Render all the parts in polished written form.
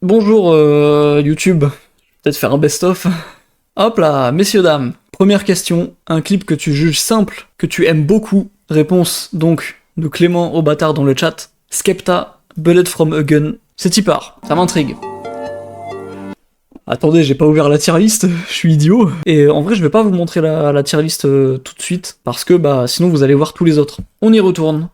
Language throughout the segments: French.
Bonjour YouTube, peut-être faire un best-of. Hop là, messieurs dames, première question, un clip que tu juges simple, que tu aimes beaucoup. Réponse donc de Clément au bâtard dans le chat. Skepta, Bullet from a Gun. C'est y part, ça m'intrigue. Attendez, j'ai pas ouvert la tier list, je suis idiot. Et en vrai, je vais pas vous montrer la tier list tout de suite, parce que bah sinon vous allez voir tous les autres. On y retourne.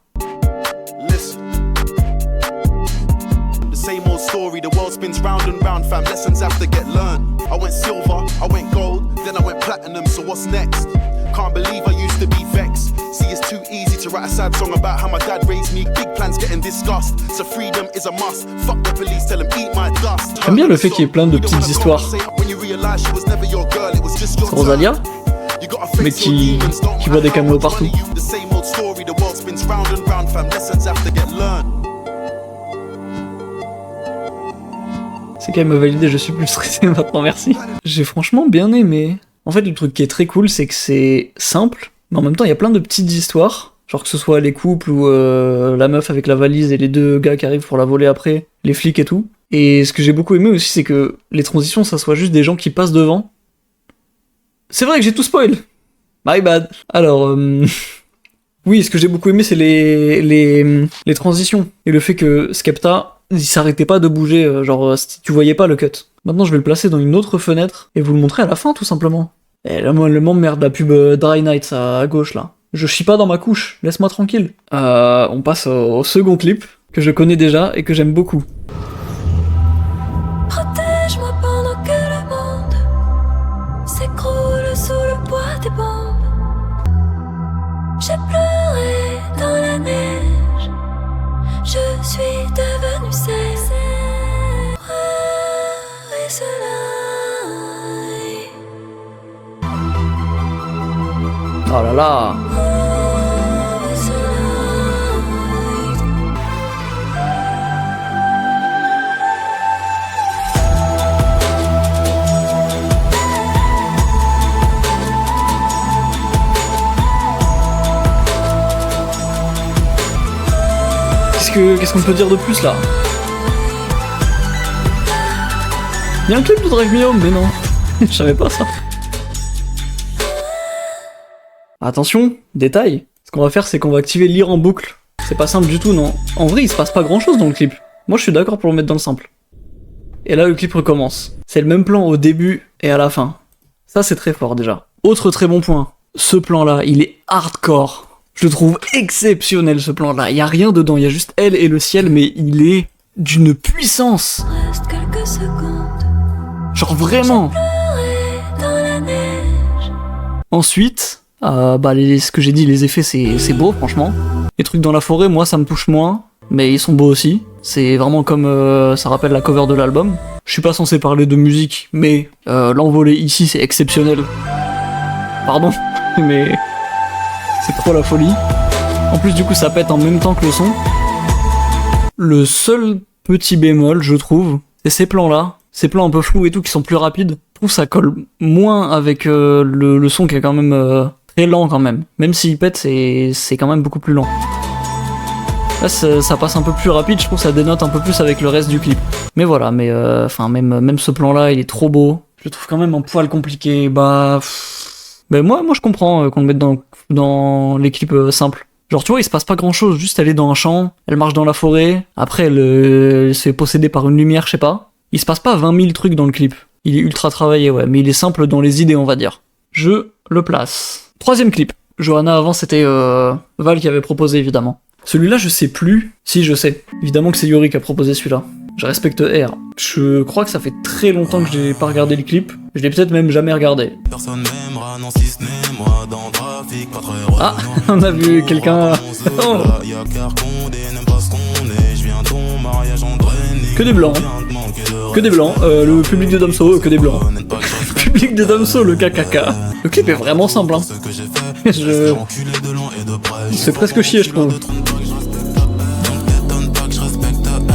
The world spins round and round, fam. Lessons have to get learned. I went silver, I went gold, then I went platinum. So what's next? Can't believe I used to be vexed. See, it's too easy to write a sad song about how my dad raised me. Big plans getting discussed. So freedom is a must. Fuck the police, tell them eat my dust. J'aime bien le fait qu'il y ait plein de petites histoires. C'est Rosalia, mais qui voit des caméos partout. C'est quand même validé, je suis plus stressé maintenant, merci. J'ai franchement bien aimé. En fait, le truc qui est très cool, c'est que c'est simple, mais en même temps, il y a plein de petites histoires. Genre que ce soit les couples ou la meuf avec la valise et les deux gars qui arrivent pour la voler après, les flics et tout. Et ce que j'ai beaucoup aimé aussi, c'est que les transitions, ça soit juste des gens qui passent devant. C'est vrai que j'ai tout spoil. My bad. Alors, oui, ce que j'ai beaucoup aimé, c'est les transitions. Et le fait que Skepta, il s'arrêtait pas de bouger, genre tu voyais pas le cut. Maintenant je vais le placer dans une autre fenêtre et vous le montrer à la fin tout simplement. Et là, le m'emmerde la pub Dry Nights à gauche là. Je chie pas dans ma couche, laisse-moi tranquille. On passe au second clip que je connais déjà et que j'aime beaucoup. Protège-moi pendant que le monde s'écroule sous le poids des bombes. J'ai pleuré dans la neige, je suis devenu sec. Et cela. Oh là là. Qu'est-ce qu'on peut dire de plus là? Y'a un clip de Drive Me Home, mais non, je savais pas ça. Attention, détail, ce qu'on va faire c'est qu'on va activer lire en boucle. C'est pas simple du tout, non. En vrai, il se passe pas grand chose dans le clip. Moi je suis d'accord pour le mettre dans le simple. Et là le clip recommence. C'est le même plan au début et à la fin. Ça c'est très fort déjà. Autre très bon point, ce plan là, il est hardcore. Je le trouve exceptionnel ce plan là, il y a rien dedans, il y a juste elle et le ciel, mais il est d'une puissance. Reste quelques secondes. Genre vraiment. Ensuite, ce que j'ai dit, les effets c'est beau franchement. Les trucs dans la forêt, moi ça me touche moins, mais ils sont beaux aussi. C'est vraiment comme ça rappelle la cover de l'album. Je suis pas censé parler de musique, mais l'envolée ici c'est exceptionnel. Pardon, mais c'est trop la folie. En plus du coup ça pète en même temps que le son. Le seul petit bémol je trouve, c'est ces plans là, ces plans un peu flous et tout qui sont plus rapides. Je trouve ça colle moins avec le son qui est quand même très lent quand même. Même s'il pète c'est quand même beaucoup plus lent. Là ça passe un peu plus rapide, je trouve que ça dénote un peu plus avec le reste du clip. Mais voilà, mais même ce plan là il est trop beau. Je le trouve quand même un poil compliqué, Ben moi je comprends qu'on le mette dans les clips simples. Genre tu vois, il se passe pas grand chose, juste elle est dans un champ, elle marche dans la forêt, après elle se fait posséder par une lumière, je sais pas. Il se passe pas 20 000 trucs dans le clip. Il est ultra travaillé, ouais, mais il est simple dans les idées, on va dire. Je le place. Troisième clip. Johanna, avant c'était Val qui avait proposé, évidemment. Celui-là, je sais plus. Si, je sais. Évidemment que c'est Yori qui a proposé celui-là. Je respecte R. Je crois que ça fait très longtemps que j'ai pas regardé le clip. Je l'ai peut-être même jamais regardé. Ah, on a vu quelqu'un... Oh. Que des blancs. Que des blancs. Le public de Damso, que des blancs. Le public de Damso, le KKK. Le clip est vraiment simple, hein. C'est presque chier, je trouve.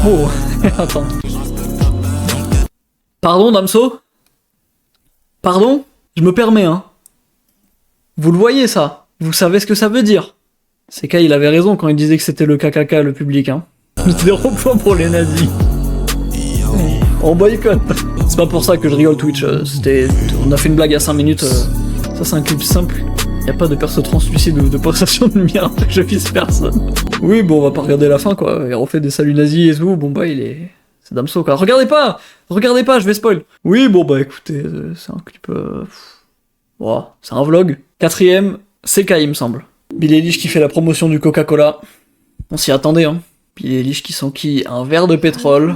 Oh, attends. Pardon, Damso? Pardon? Je me permets, hein. Vous le voyez, ça? Vous savez ce que ça veut dire? C'est qu'il avait raison quand il disait que c'était le KKK, le public, hein. Zéro point pour les nazis. On boycotte. C'est pas pour ça que je rigole Twitch, on a fait une blague à 5 minutes, ça c'est un clip simple. Y a pas de perso translucide ou de possession de lumière, je vise personne. Oui, bon, on va pas regarder la fin, quoi. Il refait des saluts nazis et tout, bon bah c'est Damso, quoi. Regardez pas, je vais spoil. Oui, bon bah écoutez, c'est un clip... c'est un vlog. 4ème, c'est Kai, il me semble. Billie Eilish qui fait la promotion du Coca-Cola. On s'y attendait, hein. Billie Eilish qui s'enquille un verre de pétrole.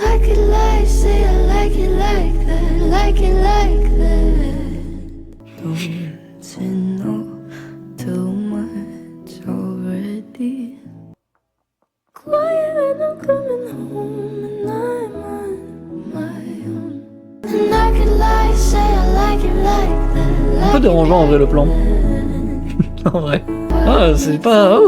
Like it like, say I like it like that, like it like that. Don't you know too much already? Quiet when I'm coming home and I'm on my own. And I could like, say I like it like that. Un peu dérangeant en vrai le plan. En vrai. Ah, c'est pas...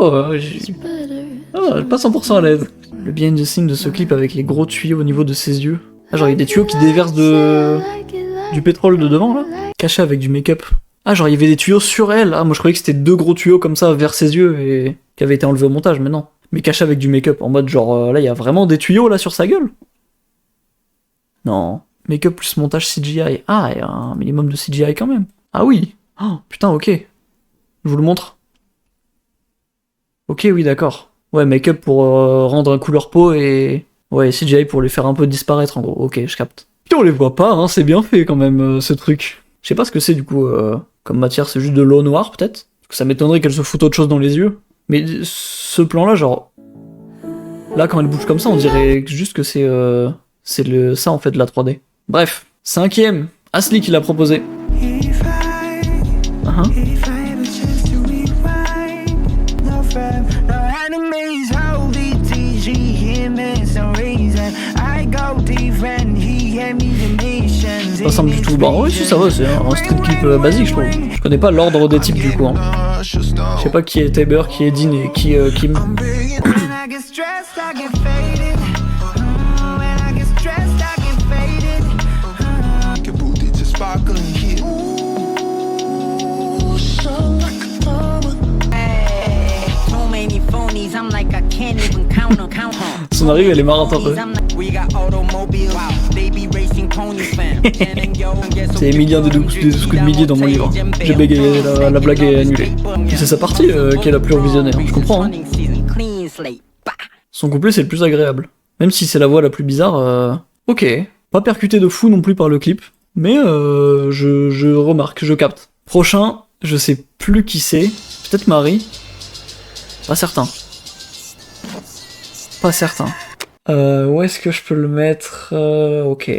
pas 100% à l'aise. Le behind the scene de ce clip avec les gros tuyaux au niveau de ses yeux. Ah, genre il y a des tuyaux qui déversent du pétrole de devant là, caché avec du make-up. Ah, genre il y avait des tuyaux sur elle. Ah, moi je croyais que c'était 2 gros tuyaux comme ça vers ses yeux et qui avaient été enlevés au montage, mais non. Mais caché avec du make-up, en mode genre là il y a vraiment des tuyaux là sur sa gueule. Non. Make-up plus montage CGI. Ah, il y a un minimum de CGI quand même. Ah oui. Oh, putain, ok. Je vous le montre. Ok, oui, d'accord. Ouais, make-up pour rendre un couleur peau et... Ouais, CGI pour les faire un peu disparaître en gros. Ok, je capte. Putain, on les voit pas, hein, c'est bien fait quand même, ce truc. Je sais pas ce que c'est du coup, comme matière, c'est juste de l'eau noire peut-être. Parce que ça m'étonnerait qu'elle se foute autre chose dans les yeux. Mais ce plan-là, genre... Là, quand elle bouge comme ça, on dirait juste que c'est ça en fait de la 3D. Bref, 5ème, Asli qui l'a proposé. C'est pas simple du tout. Bon, oui, si, ça va, c'est un street clip basique, je trouve. Je connais pas l'ordre des types du coup. Hein. Je sais pas qui est Tiber, qui est Dean et qui Kim. Son arrive, elle est marrante un peu. C'est Emilien des 12 coups de midi dans mon livre. J'ai bégayé, la blague est annulée. C'est sa partie qui est la plus revisionnée, hein. Je comprends. Hein. Son couplet c'est le plus agréable. Même si c'est la voix la plus bizarre, ok. Pas percuté de fou non plus par le clip, mais je remarque, je capte. Prochain, je sais plus qui c'est. Peut-être Marie. Pas certain. Pas certain. Où est-ce que je peux le mettre ok.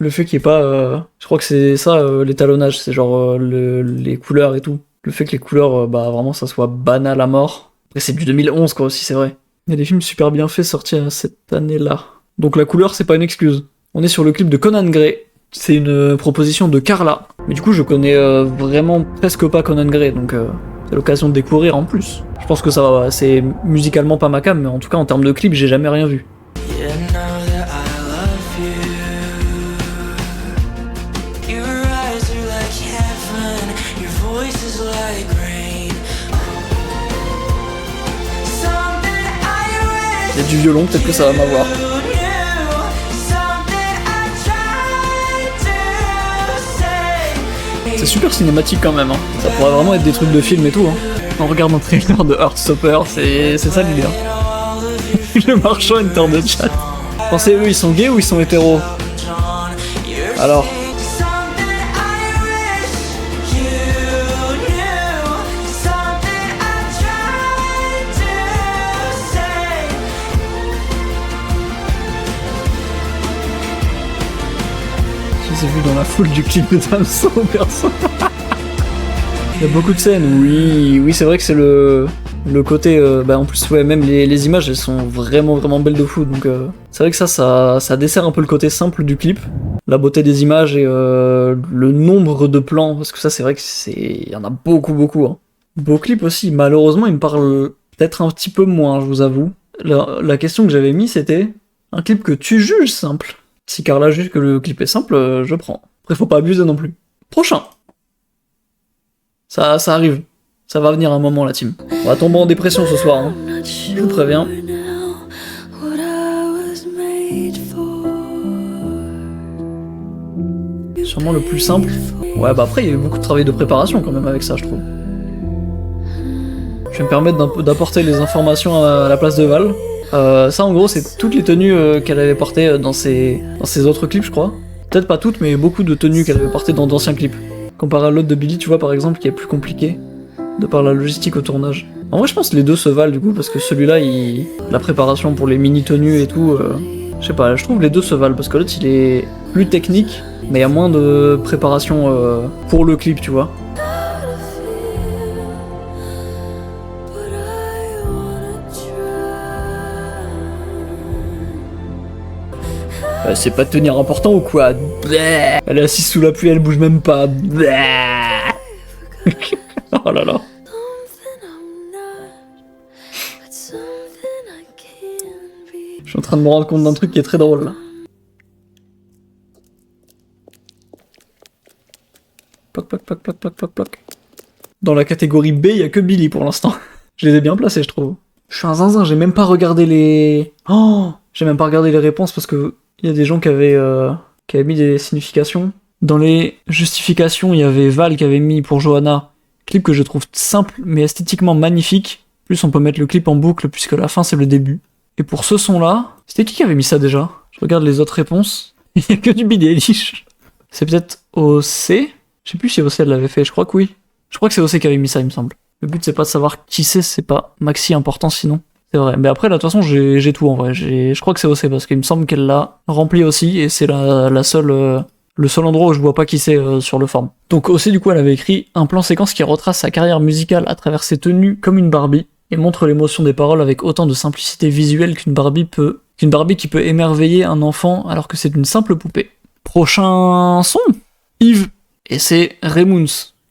Le fait qu'il n'y ait pas... je crois que c'est ça, l'étalonnage, c'est genre les couleurs et tout. Le fait que les couleurs, vraiment, ça soit banal à mort. Après, c'est du 2011, quoi, aussi, c'est vrai. Il y a des films super bien faits sortis cette année-là. Donc la couleur, c'est pas une excuse. On est sur le clip de Conan Gray. C'est une proposition de Carla. Mais du coup, je connais vraiment presque pas Conan Gray, donc c'est l'occasion de découvrir en plus. Je pense que ça va, c'est musicalement pas ma cam, mais en tout cas, en termes de clip, j'ai jamais rien vu. Il y a du violon, peut-être que ça va m'avoir. C'est super cinématique quand même, hein. Ça pourrait vraiment être des trucs de film et tout. Hein. On regarde un trailer de Heartstopper, c'est ça l'idée. Hein. Le marchand enter de chat. Pensez eux, ils sont gays ou ils sont hétéros? Alors. Je les ai vus dans la foule du clip de Damso, perso. Il y a beaucoup de scènes, oui, c'est vrai que c'est le côté, en plus, ouais, même les images, elles sont vraiment belles de fou, donc c'est vrai que ça dessert un peu le côté simple du clip, la beauté des images et le nombre de plans, parce que ça, c'est vrai que il y en a beaucoup, hein. Beau clip aussi, malheureusement, il me parle peut-être un petit peu moins, je vous avoue. La question que j'avais mis, c'était un clip que tu juges simple. Si Carla juge que le clip est simple, je prends. Après, faut pas abuser non plus. Prochain. Ça arrive. Ça va venir un moment, la team. On va tomber en dépression ce soir, hein. Je vous préviens. sûrement le plus simple. Ouais, bah après, il y a eu beaucoup de travail de préparation quand même avec ça, je trouve. Je vais me permettre d'apporter les informations à la place de Val. Ça, en gros, c'est toutes les tenues qu'elle avait portées dans ses autres clips, je crois. Peut-être pas toutes, mais beaucoup de tenues qu'elle avait portées dans d'anciens clips. Comparé à l'autre de Billy, tu vois, par exemple, qui est plus compliqué, de par la logistique au tournage. En vrai, je pense que les deux se valent, du coup, parce que celui-là, la préparation pour les mini-tenues et tout... Je sais pas, je trouve les deux se valent, parce que l'autre, il est plus technique, mais il y a moins de préparation pour le clip, tu vois. C'est pas de tenir important ou quoi? Bleh. Elle est assise sous la pluie, elle bouge même pas. Bleh. Oh là là. Je suis en train de me rendre compte d'un truc qui est très drôle là. Ploc, ploc, ploc, ploc, ploc, ploc, ploc. Dans la catégorie B, il y a que Billy pour l'instant. Je les ai bien placés, je trouve. Je suis un zinzin, j'ai même pas regardé les... Oh, j'ai même pas regardé les réponses parce que il y a des gens qui avaient mis des significations. Dans les justifications, il y avait Val qui avait mis pour Johanna, clip que je trouve simple mais esthétiquement magnifique. En plus, on peut mettre le clip en boucle puisque la fin c'est le début. Et pour ce son-là, c'était qui avait mis ça déjà? Je regarde les autres réponses. Il y a que du Billie Eilish. C'est peut-être OC? Je sais plus si OC l'avait fait, je crois que oui. Je crois que c'est OC qui avait mis ça, il me semble. Le but c'est pas de savoir qui c'est pas maxi important sinon. C'est vrai. Mais après, là, de toute façon, j'ai tout en vrai. Je crois que c'est OC parce qu'il me semble qu'elle l'a rempli aussi et c'est la seule, le seul endroit où je vois pas qui c'est sur le form. Donc OC, du coup, elle avait écrit un plan séquence qui retrace sa carrière musicale à travers ses tenues comme une Barbie et montre l'émotion des paroles avec autant de simplicité visuelle qu'une Barbie qui peut émerveiller un enfant alors que c'est une simple poupée. Prochain son, Yves. Et c'est Raymoons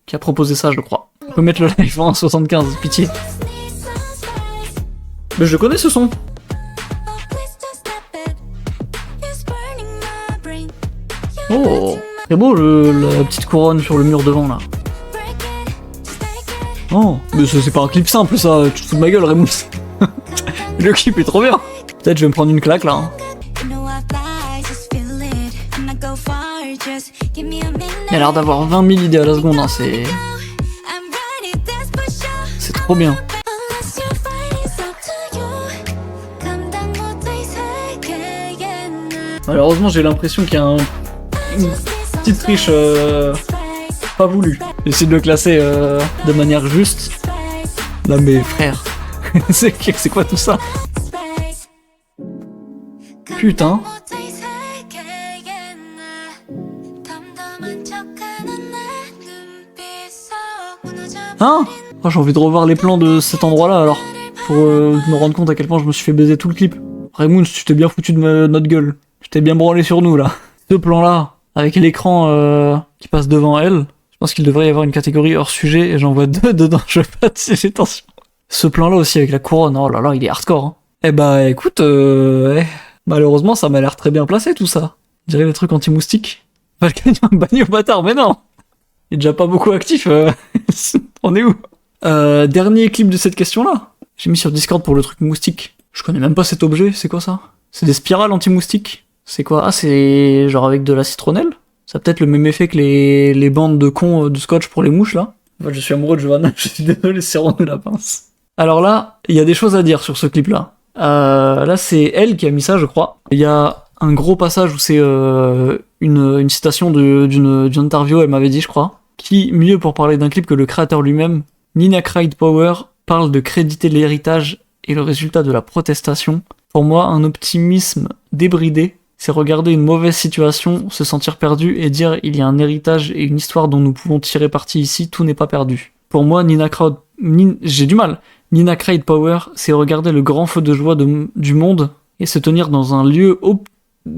qui a proposé ça, je crois. On peut mettre le live en 75, pitié. Mais je le connais ce son. Oh, c'est beau la petite couronne sur le mur devant là. Oh, mais c'est pas un clip simple ça, tu te fous de ma gueule Raymoons. Le clip est trop bien. Peut-être je vais me prendre une claque là. Hein. Il a l'air d'avoir 20 000 idées à la seconde, hein. C'est trop bien. Malheureusement, j'ai l'impression qu'il y a une petite triche pas voulue. J'essaie de le classer de manière juste. Là, mais frère, c'est quoi tout ça? Putain. Hein? Oh, j'ai envie de revoir les plans de cet endroit-là alors, pour me rendre compte à quel point je me suis fait baiser tout le clip. Raymoons, tu t'es bien foutu de notre gueule. Tu t'es bien branlé sur nous là. Ce plan-là, avec l'écran qui passe devant elle, je pense qu'il devrait y avoir une catégorie hors sujet et j'en vois deux dedans, je veux pas attirer l'attention. Ce plan-là aussi avec la couronne, oh là là, il est hardcore. Hein. Eh bah écoute, malheureusement ça m'a l'air très bien placé tout ça. Je dirais les trucs anti-moustiques. Valkyrie banni au bâtard, mais non. Il est déjà pas beaucoup actif. On est où? Dernier clip de cette question-là. J'ai mis sur Discord pour le truc moustique. Je connais même pas cet objet, c'est quoi ça? C'est des spirales anti-moustiques? C'est quoi? Ah, c'est genre avec de la citronnelle? Ça a peut-être le même effet que les bandes de cons de scotch pour les mouches, là. En fait, je suis amoureux de Johanna, je suis désolé, serrons-nous la pince. Alors là, il y a des choses à dire sur ce clip-là. Là, c'est elle qui a mis ça, je crois. Il y a un gros passage où c'est une citation d'une interview, elle m'avait dit, je crois. Qui mieux pour parler d'un clip que le créateur lui-même? Nina Cried Power parle de créditer l'héritage et le résultat de la protestation. Pour moi, un optimisme débridé, c'est regarder une mauvaise situation, se sentir perdu et dire il y a un héritage et une histoire dont nous pouvons tirer parti ici, tout n'est pas perdu. Pour moi, Nina Cried Power, c'est regarder le grand feu de joie du monde et se tenir dans un lieu...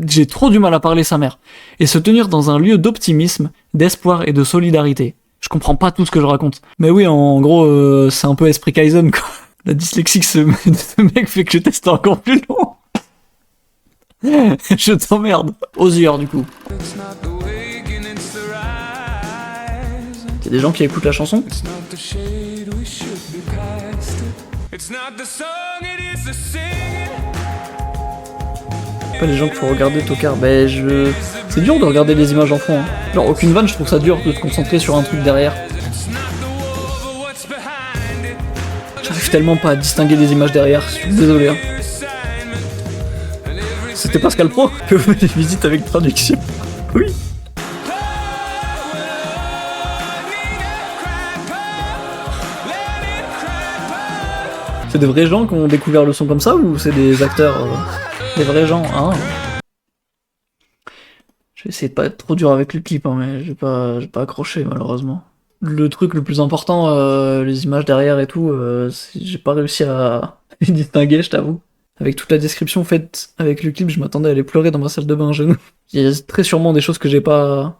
J'ai trop du mal à parler sa mère. Et se tenir dans un lieu d'optimisme, d'espoir et de solidarité. Je comprends pas tout ce que je raconte. Mais oui, en gros, c'est un peu esprit Kaizen, quoi. La dyslexie de ce mec fait que je teste encore plus long. Je t'emmerde. Osier, du coup. Y'a des gens qui écoutent la chanson? Pas les gens qu'il faut regarder, tocard. Ben, C'est dur de regarder les images en fond. Hein. Genre, aucune vanne, je trouve ça dur de te concentrer sur un truc derrière. J'arrive tellement pas à distinguer les images derrière, je suis désolé. Hein. C'était Pascal Pro que vous les visites avec traduction. Oui. C'est des vrais gens qui ont découvert le son comme ça ou c'est des acteurs des vrais gens hein. Je vais essayer de pas être trop dur avec le clip, hein, mais j'ai pas accroché malheureusement. Le truc le plus important, les images derrière et tout, j'ai pas réussi à les distinguer, je t'avoue. Avec toute la description faite avec le clip, je m'attendais à aller pleurer dans ma salle de bain à genoux. Il y a très sûrement des choses que j'ai pas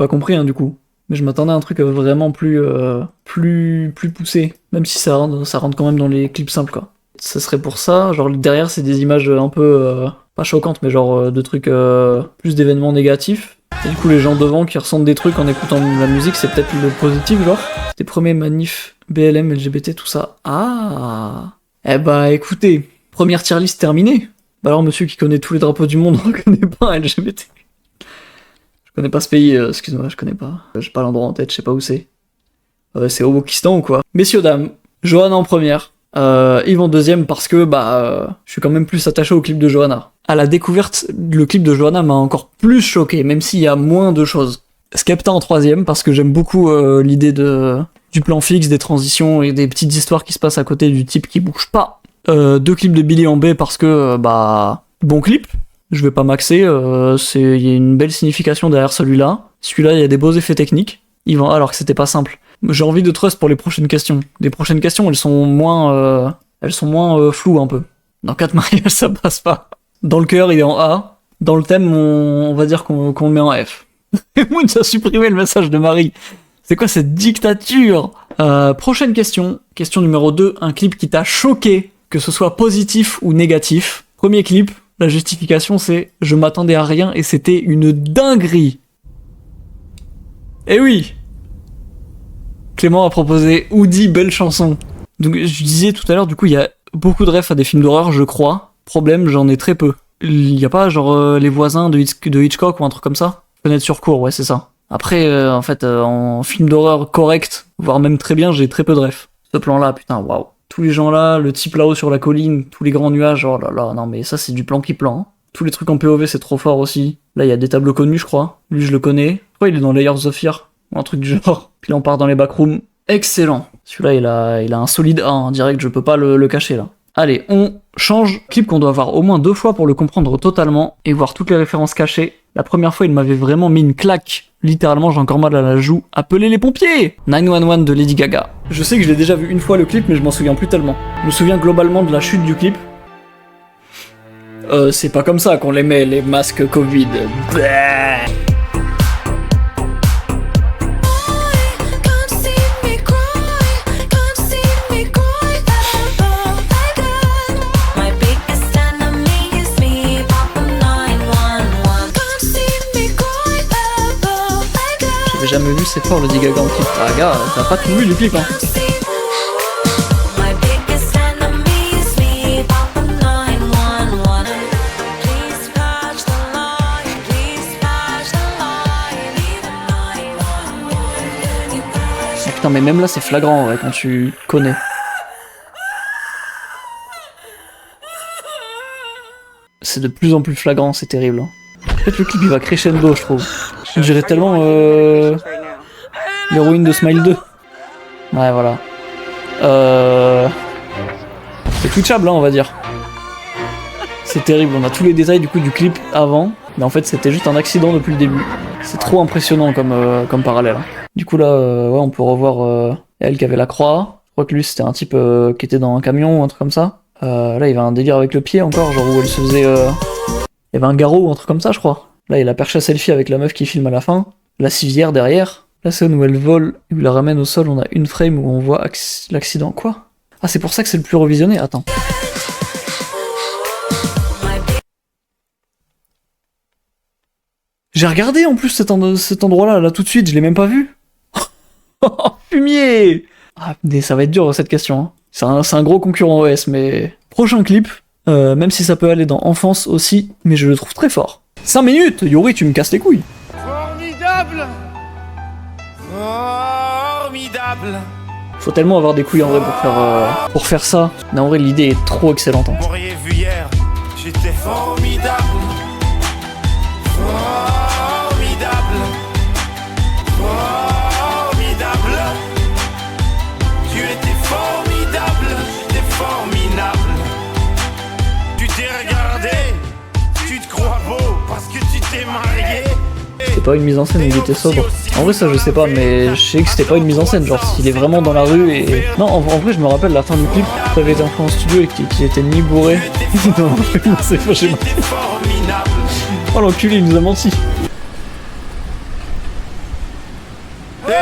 compris hein, du coup. Mais je m'attendais à un truc vraiment plus poussé, même si ça rentre quand même dans les clips simples quoi. Ça serait pour ça, genre derrière c'est des images un peu, pas choquantes, mais genre de trucs plus d'événements négatifs. Et du coup les gens devant qui ressentent des trucs en écoutant la musique, c'est peut-être le positif genre. Des premiers manifs BLM, LGBT, tout ça. Ah. Eh bah écoutez, première tier list terminée. Bah alors monsieur qui connaît tous les drapeaux du monde, on connaît pas un LGBT. Je connais pas ce pays, excuse-moi, je connais pas. J'ai pas l'endroit en tête, je sais pas où c'est. C'est au Wokistan ou quoi? Messieurs, dames, Johanna en première, Yves en deuxième parce que, je suis quand même plus attaché au clip de Johanna. À la découverte, le clip de Johanna m'a encore plus choqué, même s'il y a moins de choses. Skepta en troisième parce que j'aime beaucoup l'idée du plan fixe, des transitions et des petites histoires qui se passent à côté du type qui bouge pas. Deux clips de Billy en B parce que, bon clip. Je vais pas maxer, il y a une belle signification derrière celui-là. Celui-là, il y a des beaux effets techniques. Alors que c'était pas simple. J'ai envie de trust pour les prochaines questions. Les prochaines questions, elles sont moins floues un peu. Dans 4 mariages, ça passe pas. Dans le cœur, il est en A. Dans le thème, on va dire qu'on le met en F. Moon a supprimé le message de Marie. C'est quoi cette dictature? Prochaine question. Question numéro 2. Un clip qui t'a choqué, que ce soit positif ou négatif. Premier clip. La justification c'est « Je m'attendais à rien et c'était une dinguerie ». Eh oui, Clément a proposé Oudi, belle chanson. Donc je disais tout à l'heure, du coup il y a beaucoup de refs à des films d'horreur, je crois. Problème, j'en ai très peu. Il y a pas genre Les Voisins de Hitchcock ou un truc comme ça? Fenêtre sur cour, ouais c'est ça. Après, en film d'horreur correct, voire même très bien, j'ai très peu de refs. Ce plan-là, putain, waouh. Tous les gens là, le type là-haut sur la colline, tous les grands nuages, oh là là, non mais ça c'est du plan qui plan. Hein. Tous les trucs en POV c'est trop fort aussi. Là il y a des tableaux connus je crois. Lui je le connais. Je crois il est dans Layers of Fear, ou un truc du genre. Puis là on part dans les backrooms. Excellent. Celui-là il a un solide A en direct, je peux pas le cacher là. Allez, on change. Clip qu'on doit voir au moins 2 fois pour le comprendre totalement et voir toutes les références cachées. La première fois il m'avait vraiment mis une claque. Littéralement, j'ai encore mal à la joue. Appelez les pompiers! 911 de Lady Gaga. Je sais que je l'ai déjà vu une fois le clip, mais je m'en souviens plus tellement. Je me souviens globalement de la chute du clip. C'est pas comme ça qu'on les met, les masques Covid. Bleh. J'ai jamais vu, c'est fort Lady Gaga en clip. Ah gars, t'as pas tout vu du clip hein. Ah, putain mais même là c'est flagrant ouais, quand tu connais. C'est de plus en plus flagrant, c'est terrible. Hein. En fait le clip il va crescendo je trouve. On dirait tellement l'héroïne de Smile 2. Ouais voilà. C'est twitchable hein, on va dire. C'est terrible, on a tous les détails du coup du clip avant, mais en fait c'était juste un accident depuis le début. C'est trop impressionnant comme parallèle. Du coup là, ouais, on peut revoir elle qui avait la croix. Je crois que lui c'était un type qui était dans un camion ou un truc comme ça. Là il y avait un délire avec le pied encore, genre où elle se faisait... Il y avait un garrot ou un truc comme ça je crois. Là, il y a la perche à selfie avec la meuf qui filme à la fin. La civière derrière. La scène où elle vole et où il la ramène au sol, on a une frame où on voit l'accident. Quoi? Ah, c'est pour ça que c'est le plus revisionné? Attends. J'ai regardé en plus cet endroit-là, là tout de suite, je l'ai même pas vu. Oh, fumier! Ah, mais ça va être dur cette question. Hein. C'est un gros concurrent OS, mais... Prochain clip, même si ça peut aller dans enfance aussi, mais je le trouve très fort. 5 minutes, Yuri, tu me casses les couilles. Formidable. Formidable. Faut tellement avoir des couilles en vrai pour faire ça. Mais en vrai, l'idée est trop excellente. Hein. Vous m'auriez vu hier, j'étais formidable. Formidable. Formidable. Tu étais formidable, j'étais formidable. Tu t'es regardé, tu te crois beau parce que tu t'es marié. C'est pas une mise en scène, il était sobre. En vrai, ça je sais pas, mais je sais que c'était pas une mise en scène. Genre, s'il est vraiment dans la rue et. Non, en vrai, je me rappelle la fin du clip. T'avais été en studio et qu'il était ni bourré. Non, c'est fâché. Oh l'enculé, il nous a menti.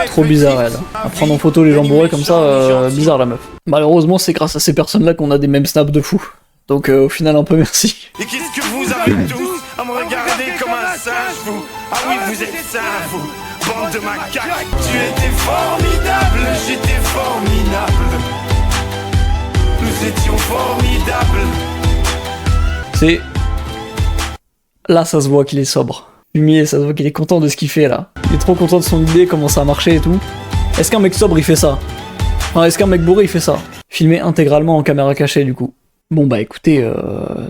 Trop bizarre elle. À prendre en photo les gens bourrés comme ça, bizarre la meuf. Malheureusement, c'est grâce à ces personnes-là qu'on a des mêmes snaps de fou. Donc au final, un peu merci. Et qu'est-ce que vous avez tous à me regarder comme un singe, vous? Ah oui, vous êtes ça, vous, bande de macaques. Tu étais formidable, j'étais formidable. Nous étions formidables. C'est... Là, ça se voit qu'il est sobre. Humilié, ça se voit qu'il est content de ce qu'il fait là. Il est trop content de son idée, comment ça a marché et tout. Est-ce qu'un mec sobre il fait ça? Enfin, est-ce qu'un mec bourré il fait ça? Filmé intégralement en caméra cachée du coup. Bon bah écoutez,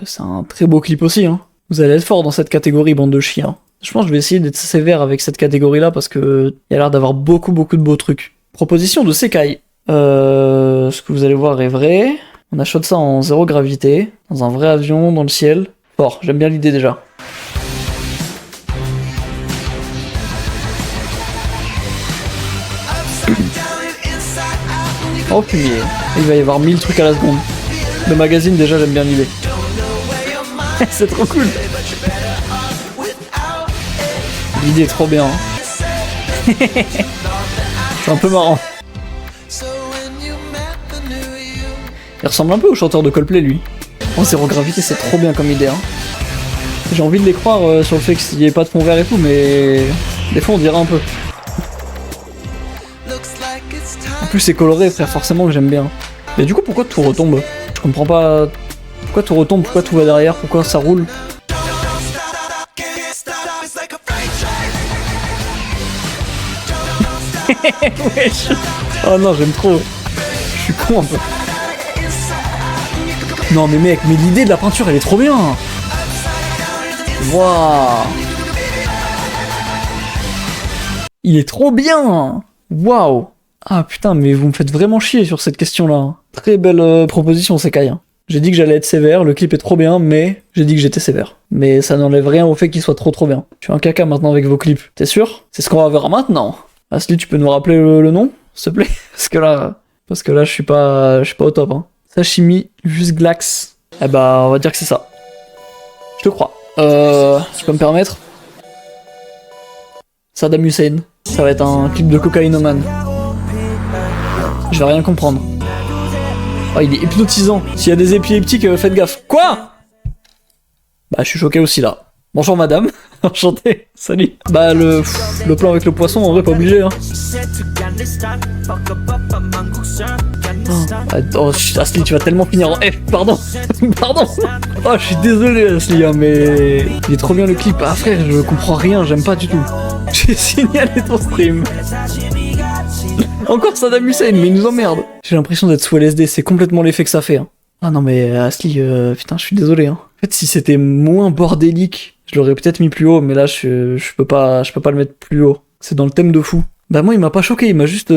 c'est un très beau clip aussi hein. Vous allez être fort dans cette catégorie bande de chiens. Je pense que je vais essayer d'être sévère avec cette catégorie là parce que il y a l'air d'avoir beaucoup de beaux trucs. Proposition de Sekai. Ce que vous allez voir est vrai. On a shot ça en zéro gravité, dans un vrai avion, dans le ciel. Fort, j'aime bien l'idée déjà. Oh punaise, il va y avoir 1000 trucs à la seconde. Le magazine déjà j'aime bien l'idée. C'est trop cool. L'idée est trop bien. Hein. C'est un peu marrant. Il ressemble un peu au chanteur de Coldplay lui. Oh zéro gravité c'est trop bien comme idée hein. J'ai envie de les croire sur le fait qu'il n'y ait pas de fond vert et tout mais des fois on dirait un peu. En plus c'est coloré frère, forcément que j'aime bien. Mais du coup pourquoi tout retombe? Je comprends pas. Pourquoi tout retombe? Pourquoi tout va derrière? Pourquoi ça roule? Wesh. Oh non j'aime trop. Je suis con un peu. Non mais mec, mais l'idée de la peinture elle est trop bien. Waouh. Il est trop bien. Waouh. Ah putain, mais vous me faites vraiment chier sur cette question-là. Très belle proposition, Sekai. Hein. J'ai dit que j'allais être sévère, le clip est trop bien, mais j'ai dit que j'étais sévère. Mais ça n'enlève rien au fait qu'il soit trop bien. Je suis un caca maintenant avec vos clips, t'es sûr? C'est ce qu'on va voir maintenant. Asli, tu peux nous rappeler le nom, s'il te plaît? Parce que là, je suis pas au top. Hein. Sashimi, juste Glax. Eh bah, on va dire que c'est ça. Je te crois. Tu peux me permettre? Saddam Hussein. Ça va être un clip de cocaïnomane. Je vais rien comprendre. Oh, il est hypnotisant. S'il y a des épileptiques, faites gaffe. Quoi? Bah, je suis choqué aussi là. Bonjour madame. Enchanté. Salut. Bah, le plan avec le poisson, en vrai, pas obligé. Hein. Oh, Asli, tu vas tellement finir en F. Pardon. Pardon. Oh, je suis désolé, Asli, hein, mais il est trop bien le clip. Ah, frère, je comprends rien. J'aime pas du tout. J'ai signalé ton stream. Encore Saddam Hussein, mais il nous emmerde. J'ai l'impression d'être sous LSD, c'est complètement l'effet que ça fait. Hein. Ah non mais Asli, putain, je suis désolé. Hein. En fait, si c'était moins bordélique, je l'aurais peut-être mis plus haut, mais là, je peux pas le mettre plus haut. C'est dans le thème de fou. Bah moi, il m'a pas choqué, il m'a juste,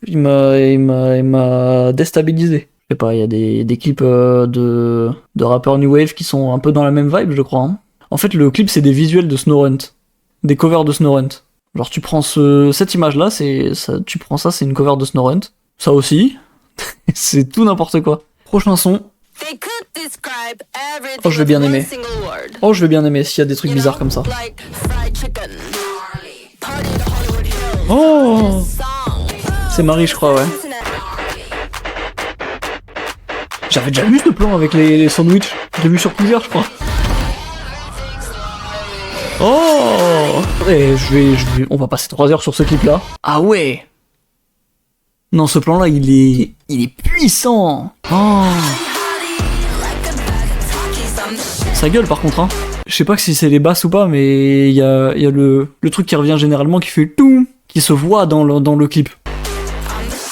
il m'a déstabilisé. Je sais pas, il y a des clips de rappeurs New Wave qui sont un peu dans la même vibe, je crois. Hein. En fait, le clip, c'est des visuels de Snorunt, des covers de Snorunt. Genre tu prends cette image là, c'est une cover de Snorunt. Ça aussi, c'est tout n'importe quoi. Prochain son. Oh je vais bien aimer. Oh je vais bien aimer s'il y a des trucs bizarres comme ça. Oh c'est Marie je crois ouais. J'avais déjà vu ce plan avec les sandwichs. Je l'ai vu sur plusieurs je crois. Oh et on va passer 3 heures sur ce clip là. Ah ouais. Non ce plan là il est puissant. Oh. Ça gueule par contre hein. Je sais pas si c'est les basses ou pas, mais il y a le truc qui revient généralement qui fait tout, qui se voit dans le clip.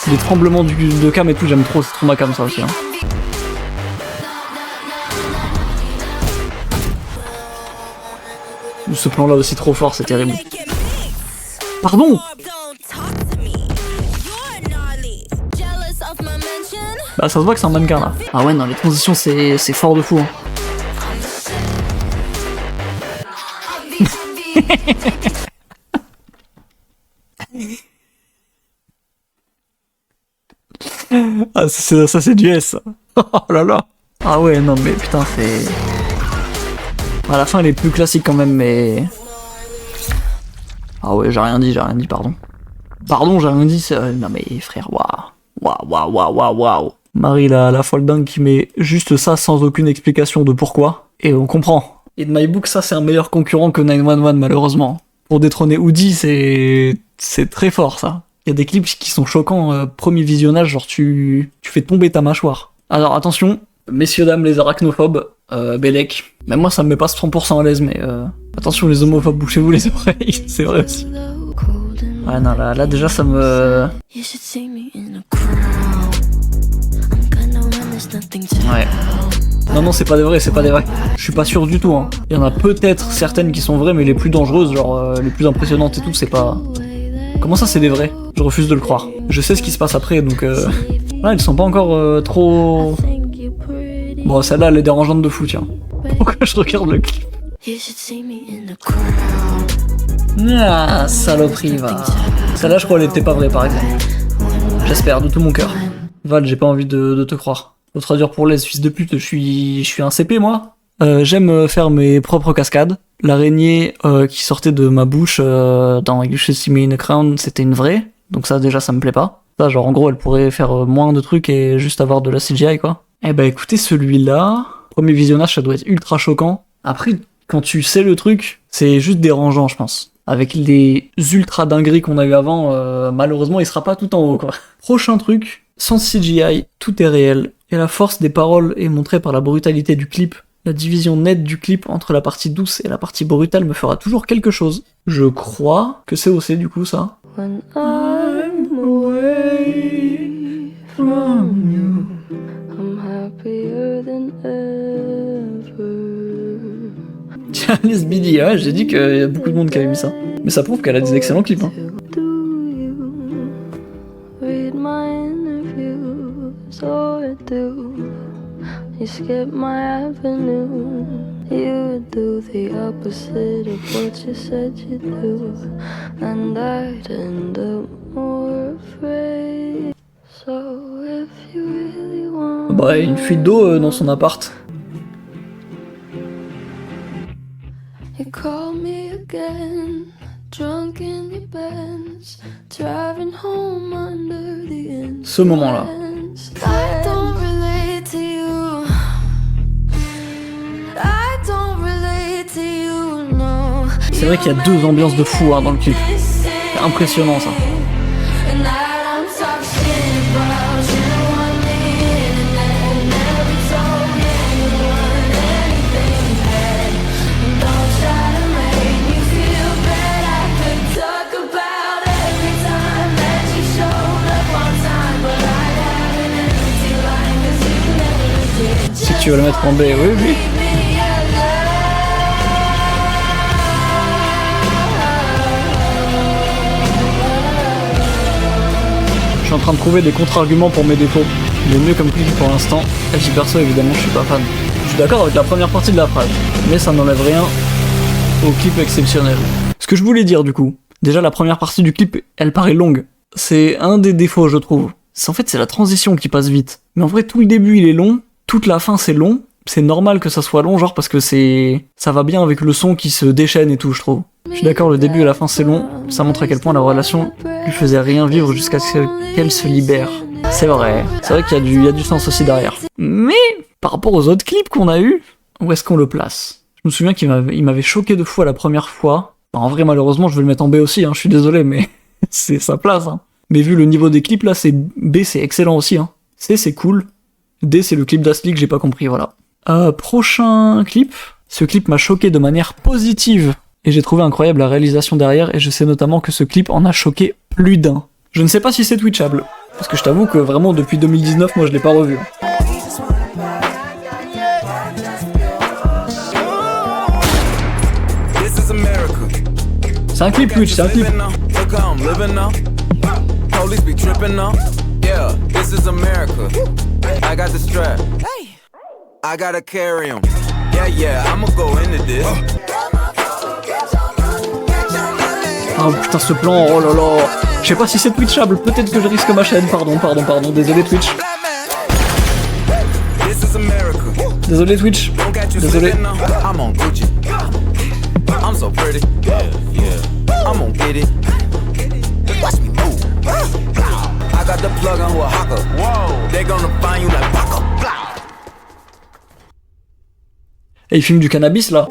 Les tremblements de cam et tout, j'aime trop, c'est trop ma cam ça aussi. Hein. Ce plan là aussi trop fort, c'est terrible. Pardon. Bah ça se voit que c'est un mannequin là. Ah ouais non, les transitions c'est fort de fou. Hein. Ah ça c'est du S. Oh là là. Ah ouais non mais putain c'est... À la fin elle est plus classique quand même mais... Ah ouais j'ai rien dit pardon. Pardon j'ai rien dit non mais frère waouh. Marie la folle dingue qui met juste ça sans aucune explication de pourquoi. Et on comprend. Et de My Book, ça c'est un meilleur concurrent que 911 malheureusement. Pour détrôner Woody, c'est très fort ça. Il y a des clips qui sont choquants, premier visionnage, genre tu fais tomber ta mâchoire. Alors attention, messieurs dames les arachnophobes, Bellec. Même moi ça me met pas 100% à l'aise, mais attention les homophobes, bouchez-vous les oreilles, c'est vrai aussi. Ouais non là déjà ça me... Ouais. Non c'est pas des vrais, Je suis pas sûr du tout hein. Il y en a peut-être certaines qui sont vraies mais les plus dangereuses, genre les plus impressionnantes et tout, c'est pas... Comment ça c'est des vrais? Je refuse de le croire. Je sais ce qui se passe après donc ouais, ils sont pas encore trop... Bon celle-là elle est dérangeante de fou tiens. Pourquoi je regarde le clip? Ah saloperie va. Celle-là je crois elle était pas vraie par exemple. J'espère de tout mon cœur. Val j'ai pas envie de te croire. Faut traduire pour les fils de pute, je suis un CP moi. J'aime faire mes propres cascades. L'araignée qui sortait de ma bouche dans You Should See Me in a Crown, c'était une vraie. Donc ça déjà ça me plaît pas. Ça genre en gros elle pourrait faire moins de trucs et juste avoir de la CGI quoi. Eh bah écoutez celui-là, premier visionnage ça doit être ultra choquant. Après quand tu sais le truc, c'est juste dérangeant je pense. Avec les ultra dingueries qu'on a eu avant, malheureusement il sera pas tout en haut quoi. Prochain truc, sans CGI, tout est réel. Et la force des paroles est montrée par la brutalité du clip. La division nette du clip entre la partie douce et la partie brutale me fera toujours quelque chose. Je crois que c'est OC du coup ça. When I'm away from you, I'm happier than ever. Alice Billy, ouais, j'ai dit qu'il y a beaucoup de monde qui avait mis ça. Mais ça prouve qu'elle a des excellents clips. Hein. You skip my avenue. You do the opposite of what you said you'd do, and I'd end up more afraid. So if you really want. Bah, une fuite d'eau dans son appart. You call me again, drunk in your Benz, driving home under the influence. Ce moment-là. I don't relate to you. C'est vrai qu'il y a deux ambiances de fou hein, dans le clip. C'est impressionnant ça. Si tu veux le mettre en B, oui. Je suis en train de trouver des contre-arguments pour mes défauts. Le mieux comme clip pour l'instant, FJ perso évidemment je suis pas fan. Je suis d'accord avec la première partie de la phrase, mais ça n'enlève rien au clip exceptionnel. Ce que je voulais dire du coup, déjà la première partie du clip, elle paraît longue. C'est un des défauts je trouve. En fait c'est la transition qui passe vite. Mais en vrai tout le début il est long, toute la fin c'est long. C'est normal que ça soit long genre parce que ça va bien avec le son qui se déchaîne et tout je trouve. Je suis d'accord, le début et la fin c'est long, ça montre à quel point la relation lui faisait rien vivre jusqu'à ce qu'elle se libère. C'est vrai qu'il y a du sens aussi derrière. Mais, par rapport aux autres clips qu'on a eu, où est-ce qu'on le place? Je me souviens qu'il m'avait choqué de fou à la première fois. En vrai, malheureusement, je vais le mettre en B aussi, hein, je suis désolé, mais c'est sa place. Hein. Mais vu le niveau des clips, là, B c'est excellent aussi. Hein. C c'est cool. D c'est le clip d'Asli que j'ai pas compris, voilà. Prochain clip, Ce clip m'a choqué de manière positive. Et j'ai trouvé incroyable la réalisation derrière, et je sais notamment que ce clip en a choqué plus d'un. Je ne sais pas si c'est twitchable, parce que je t'avoue que vraiment depuis 2019, moi je l'ai pas revu. C'est un clip Twitch, c'est un clip. Oh putain ce plan, oh là là. Je sais pas si c'est twitchable, peut-être que je risque ma chaîne, pardon, désolé Twitch. Désolé Twitch, désolé. I'm so pretty, I'm gonna get it. Watch me move. I got the plug on who a hawker. They gonna find you like Paco. Et il fume du cannabis là.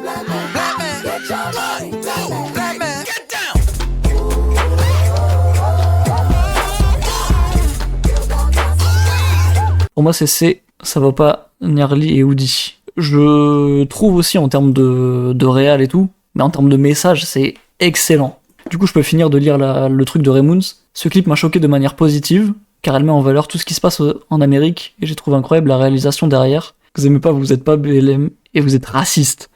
Pour moi c'est C, ça va pas Nerly et Woody. Je trouve aussi en termes de réal et tout, mais en termes de message, c'est excellent. Du coup, je peux finir de lire le truc de Raymoons. Ce clip m'a choqué de manière positive, car elle met en valeur tout ce qui se passe en Amérique, et j'ai trouvé incroyable la réalisation derrière. Vous aimez pas, vous êtes pas BLM, et vous êtes raciste.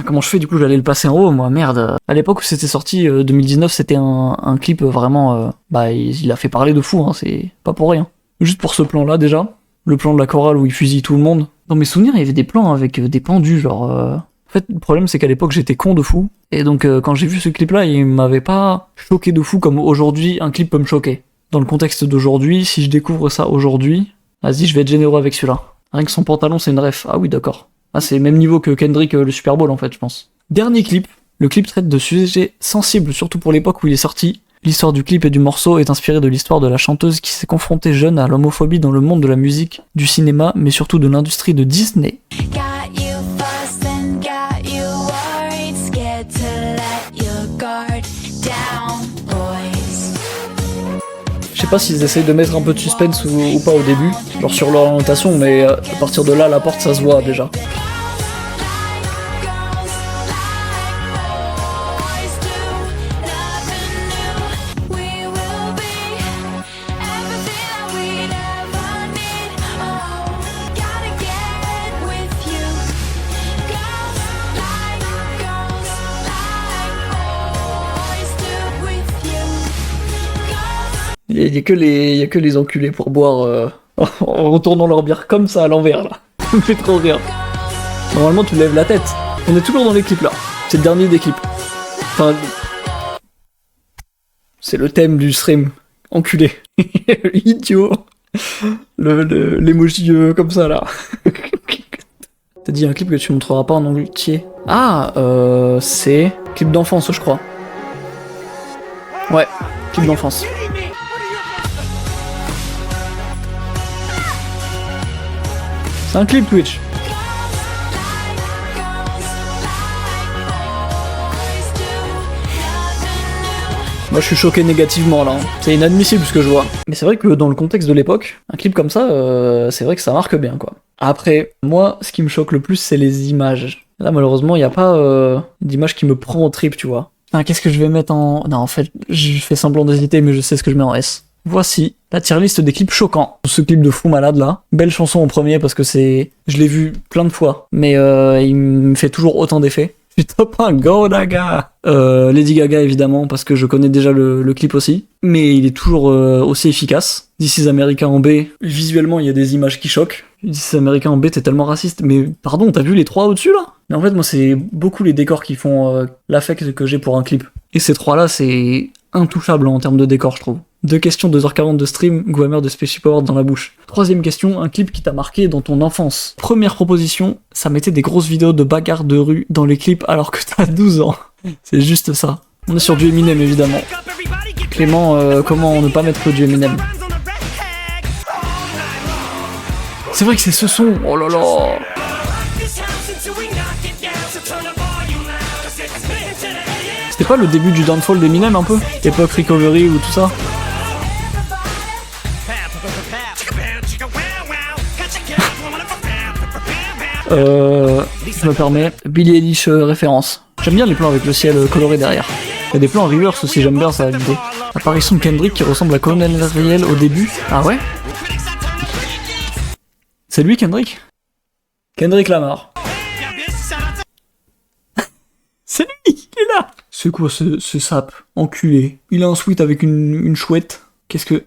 Comment je fais, du coup, j'allais le passer en haut, moi, merde. À l'époque où c'était sorti, 2019, c'était un clip vraiment... il a fait parler de fou, hein, c'est pas pour rien. Juste pour ce plan-là, déjà. Le plan de la chorale où il fusille tout le monde. Dans mes souvenirs, il y avait des plans avec des pendus, genre... En fait, le problème, c'est qu'à l'époque, j'étais con de fou. Et donc, quand j'ai vu ce clip-là, il m'avait pas choqué de fou comme aujourd'hui, un clip peut me choquer. Dans le contexte d'aujourd'hui, si je découvre ça aujourd'hui, vas-y, je vais être généreux avec celui-là. Rien que son pantalon, c'est une ref. Ah oui, d'accord. Ah, c'est le même niveau que Kendrick, le Super Bowl, en fait, je pense. Dernier clip. Le clip traite de sujets sensibles, surtout pour l'époque où il est sorti. L'histoire du clip et du morceau est inspirée de l'histoire de la chanteuse qui s'est confrontée jeune à l'homophobie dans le monde de la musique, du cinéma, mais surtout de l'industrie de Disney. Je sais pas s'ils essayent de mettre un peu de suspense ou pas au début, genre sur leur orientation, mais à partir de là, la porte, ça se voit déjà. Il y a que les enculés pour boire en retournant leur bière comme ça à l'envers là. Ça me fait trop rire. Normalement tu lèves la tête. On est toujours dans les clips là. C'est le dernier des clips. Enfin... C'est le thème du stream. Enculé. Idiot. L'emoji comme ça là. T'as dit un clip que tu montreras pas en entier. Ah, c'est... Clip d'enfance je crois. Ouais, clip d'enfance. C'est un clip Twitch. Moi je suis choqué négativement là, hein. C'est inadmissible ce que je vois. Mais c'est vrai que dans le contexte de l'époque, un clip comme ça, c'est vrai que ça marque bien quoi. Après, moi ce qui me choque le plus c'est les images. Là malheureusement il n'y a pas d'image qui me prend au trip tu vois. Ah, qu'est-ce que je vais mettre en... Non en fait, je fais semblant d'hésiter mais je sais ce que je mets en S. Voici la tier list des clips choquants. Ce clip de fou malade là. Belle chanson en premier parce que c'est... Je l'ai vu plein de fois, mais il me fait toujours autant d'effets. Je suis top 1, Go Gaga. Lady Gaga évidemment parce que je connais déjà le clip aussi. Mais il est toujours aussi efficace. This is America en B. Visuellement il y a des images qui choquent. This is America en B t'es tellement raciste. Mais pardon, t'as vu les trois au-dessus là? Mais en fait moi c'est beaucoup les décors qui font l'affect que j'ai pour un clip. Et ces trois là c'est intouchable en termes de décor je trouve. 2 questions, 2h40 de stream, Guamer de Spaceship Award dans la bouche. 3ème question, un clip qui t'a marqué dans ton enfance. Première proposition, ça mettait des grosses vidéos de bagarres de rue dans les clips alors que t'as 12 ans. C'est juste ça. On est sur du Eminem évidemment. Clément, comment ne pas mettre du Eminem? C'est vrai que c'est ce son, oh là là. C'était pas le début du downfall d'Eminem un peu? Époque Recovery ou tout ça? je me permets, Billie Eilish référence. J'aime bien les plans avec le ciel coloré derrière. Il y a des plans en reverse aussi, j'aime bien ça l'idée. Apparition de Kendrick qui ressemble à Colonel Riel au début. Ah ouais? C'est lui Kendrick? Kendrick Lamar. C'est lui, il est là. C'est quoi ce sap? Enculé. Il a un sweat avec une chouette. Qu'est-ce que...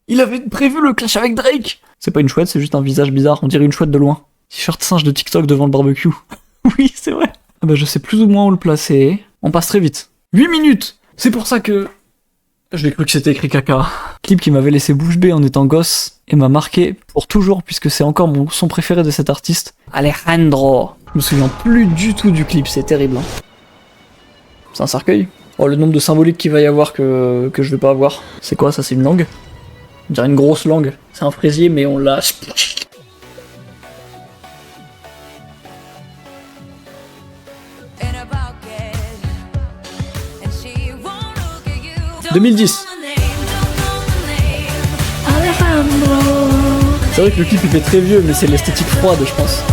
Il avait prévu le clash avec Drake. C'est pas une chouette, c'est juste un visage bizarre. On dirait une chouette de loin. T-shirt singe de TikTok devant le barbecue. Oui, c'est vrai. Ah bah je sais plus ou moins où le placer. On passe très vite. 8 minutes. C'est pour ça que... J'ai cru que c'était écrit caca. Clip qui m'avait laissé bouche bée en étant gosse et m'a marqué pour toujours puisque c'est encore mon son préféré de cet artiste. Alejandro. Je me souviens plus du tout du clip, c'est terrible. Hein. C'est un cercueil. Oh, le nombre de symboliques qu'il va y avoir que je vais pas avoir. C'est quoi ça? C'est une langue? On dirait une grosse langue. C'est un fraisier mais on l'a... 2010. C'est vrai que le clip il fait très vieux, mais c'est l'esthétique froide, je pense.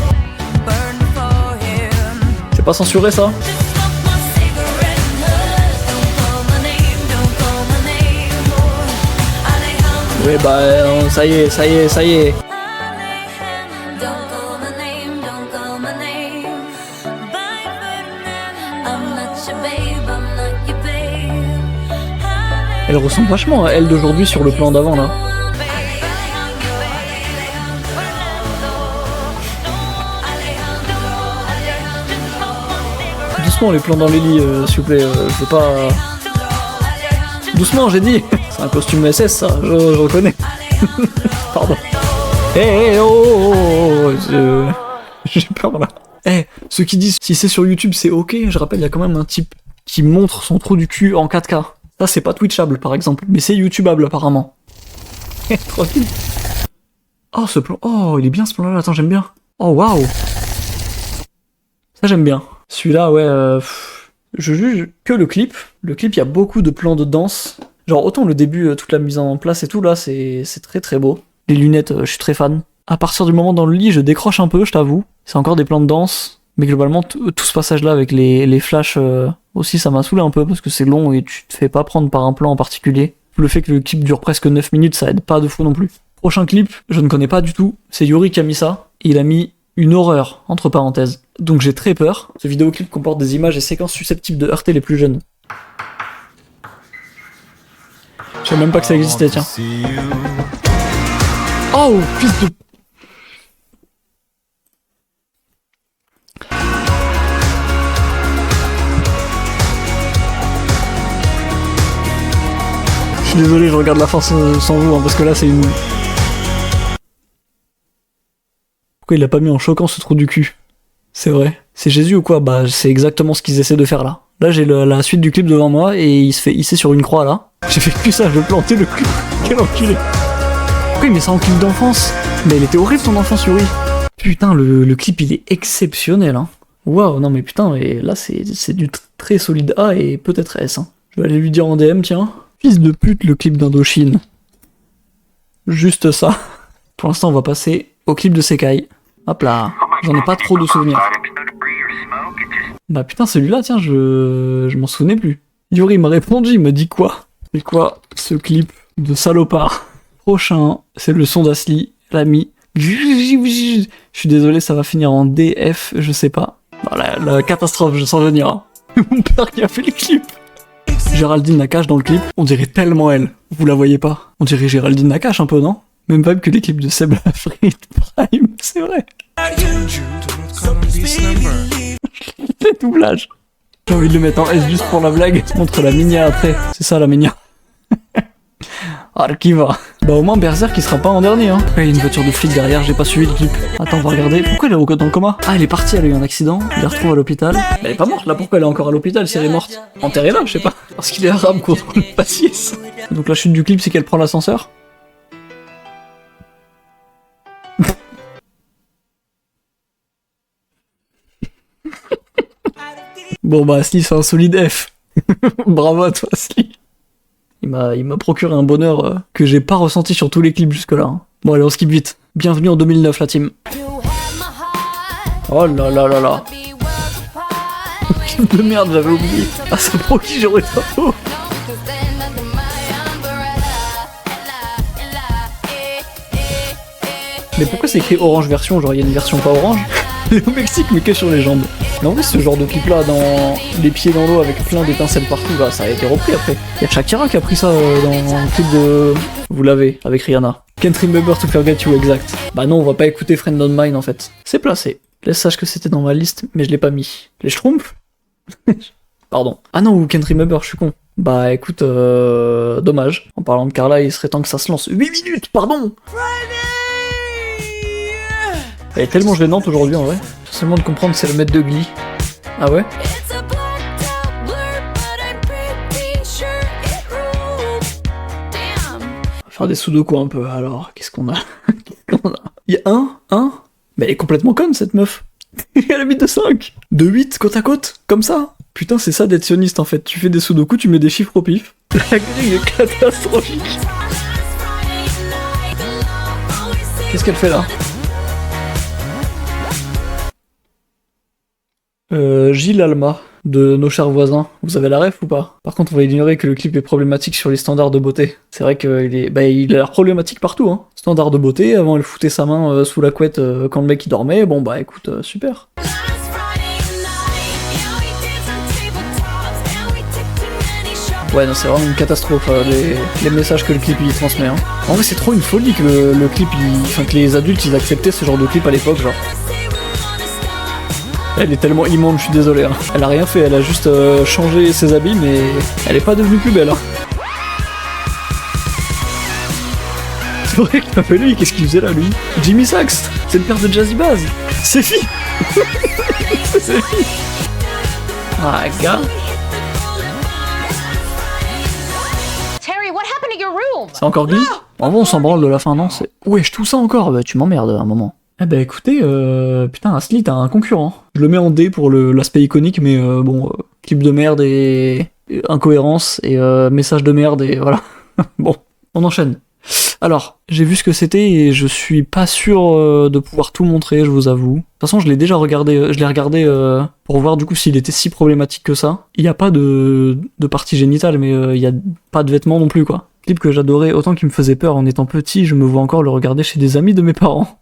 C'est pas censuré ça? Oui bah ça y est, ça y est, ça y est. Elle ressemble vachement à elle d'aujourd'hui sur le plan d'avant là. Doucement les plans dans les lits, s'il vous plaît, je veux pas... Doucement j'ai dit. C'est un costume SS ça, je reconnais. Pardon. Eh oh, j'ai peur là. Eh, ceux qui disent si c'est sur YouTube c'est ok, je rappelle il y a quand même un type qui montre son trou du cul en 4K. Ça c'est pas twitchable par exemple, mais c'est youtubable apparemment. Tranquille. Oh ce plan, oh il est bien ce plan là, attends j'aime bien. Oh waouh. Ça j'aime bien. Celui-là ouais, je juge que le clip. Le clip il y a beaucoup de plans de danse. Genre autant le début, toute la mise en place et tout là, c'est très très beau. Les lunettes, je suis très fan. À partir du moment dans le lit, je décroche un peu, je t'avoue. C'est encore des plans de danse. Mais globalement, tout ce passage-là avec les flashs aussi, ça m'a saoulé un peu parce que c'est long et tu te fais pas prendre par un plan en particulier. Le fait que le clip dure presque 9 minutes, ça aide pas de fou non plus. Prochain clip, je ne connais pas du tout. C'est Yuri qui a mis ça. Il a mis une horreur, entre parenthèses. Donc j'ai très peur. Ce vidéoclip comporte des images et séquences susceptibles de heurter les plus jeunes. Je savais même pas que ça existait, tiens. Oh, fils de... Je suis désolé, je regarde la fin sans vous, hein, parce que là c'est une... Pourquoi il l'a pas mis en choquant ce trou du cul? C'est vrai. C'est Jésus ou quoi? Bah c'est exactement ce qu'ils essaient de faire là. Là j'ai la suite du clip devant moi et il se fait hisser sur une croix là. J'ai fait que ça, je vais planter le cul. Quel enculé. Pourquoi il met ça en clip d'enfance? Mais elle était horrible ton enfance Yuri. Putain le clip il est exceptionnel hein. Waouh non mais putain et là c'est du très solide A et peut-être S hein. Je vais aller lui dire en DM tiens. Fils de pute le clip d'Indochine. Juste ça. Pour l'instant on va passer au clip de Sekai. Hop là. J'en ai pas trop de souvenirs. Bah putain celui-là tiens je m'en souvenais plus. Yuri m'a répondu, il m'a dit quoi? C'est quoi ce clip de salopard? Prochain, c'est le son d'Asli, l'ami. Je suis désolé, ça va finir en DF, je sais pas. Bah, la catastrophe, je sens venir. Hein. Mon père qui a fait le clip. Géraldine Nakache dans le clip, on dirait tellement elle. Vous la voyez pas? On dirait Géraldine Nakache un peu, non? Même vibe que les clips de Seb Lafrite Prime, c'est vrai. Les doublages. J'ai envie de le mettre en S juste pour la blague. Montre la minia après. C'est ça la minia. Arkiva. Bah au moins Berserk qui sera pas en dernier hein. Il y a une voiture de flic derrière, j'ai pas suivi le clip. Attends on va regarder. Pourquoi elle est dans le coma? Ah elle est partie, elle a eu un accident. Il la retrouve à l'hôpital. Mais elle est pas morte là, pourquoi elle est encore à l'hôpital si elle est morte? Enterrée là, je sais pas. Parce qu'il est arabe contre le faciès. Donc la chute du clip c'est qu'elle prend l'ascenseur. Bon bah Asli c'est un solide F. Bravo à toi Asli. Il m'a procuré un bonheur que j'ai pas ressenti sur tous les clips jusque là. Hein. Bon allez on skip vite. Bienvenue en 2009 la team. Oh là là là là. De merde, j'avais oublié. Ah, c'est pour qui j'aurais tantôt. Mais pourquoi c'est écrit orange version? Genre il y a une version pas orange. Il est au Mexique mais que sur les jambes. Mais en vrai ce genre de clip là dans les pieds dans l'eau avec plein d'étincelles partout là, ça a été repris après. Il y a Shakira qui a pris ça dans le clip de... Vous l'avez avec Rihanna. Can't remember to forget you exact. Bah non on va pas écouter Friend on Mine en fait. C'est placé. Laisse sache que c'était dans ma liste mais je l'ai pas mis. Les Schtroumpfs. Pardon. Ah non ou Can't remember, je suis con. Bah écoute, dommage. En parlant de Carla, il serait temps que ça se lance. 8 minutes, pardon. Elle est tellement gênante aujourd'hui en vrai. Faut seulement de comprendre c'est le maître de Glee. Ah ouais? On va faire des sudoku un peu alors. Qu'est-ce qu'on a? Il y a un. Mais elle est complètement conne cette meuf. Elle habite de 5. De 8 côte à côte, comme ça. Putain c'est ça d'être sioniste en fait. Tu fais des sudoku, tu mets des chiffres au pif. La grille est catastrophique. Qu'est-ce qu'elle fait là? Gilles Alma, de Nos Chers Voisins. Vous avez la ref ou pas? Par contre, on va ignorer que le clip est problématique sur les standards de beauté. C'est vrai qu'il est... Bah, il a l'air problématique partout, hein. Standard de beauté, avant elle foutait sa main sous la couette quand le mec il dormait. Bon bah écoute, super. Ouais, non, c'est vraiment une catastrophe, les messages que le clip il transmet, hein. En vrai, c'est trop une folie que le clip, enfin que les adultes ils acceptaient ce genre de clip à l'époque, genre. Elle est tellement immonde, je suis désolé. Hein. Elle a rien fait, elle a juste changé ses habits, mais elle est pas devenue plus belle. Hein. C'est vrai que t'as fait lui, qu'est-ce qu'il faisait là, lui? Jimmy Sax, c'est le père de Jazzy Bass. C'est fille. C'est fille. Ah, gars. C'est encore Glee? En vrai, on s'en branle de la fin, non? Wesh, tout ça encore? Bah, tu m'emmerdes à un moment. Eh bah écoutez, putain, Asli, t'as un concurrent. Je le mets en D pour l'aspect iconique, mais bon, clip de merde et incohérence et message de merde et voilà. Bon, on enchaîne. Alors, j'ai vu ce que c'était et je suis pas sûr de pouvoir tout montrer, je vous avoue. De toute façon, je l'ai déjà regardé, pour voir du coup s'il était si problématique que ça. Il y a pas de partie génitale, mais il y a pas de vêtements non plus, quoi. Clip que j'adorais, autant qu'il me faisait peur en étant petit, je me vois encore le regarder chez des amis de mes parents.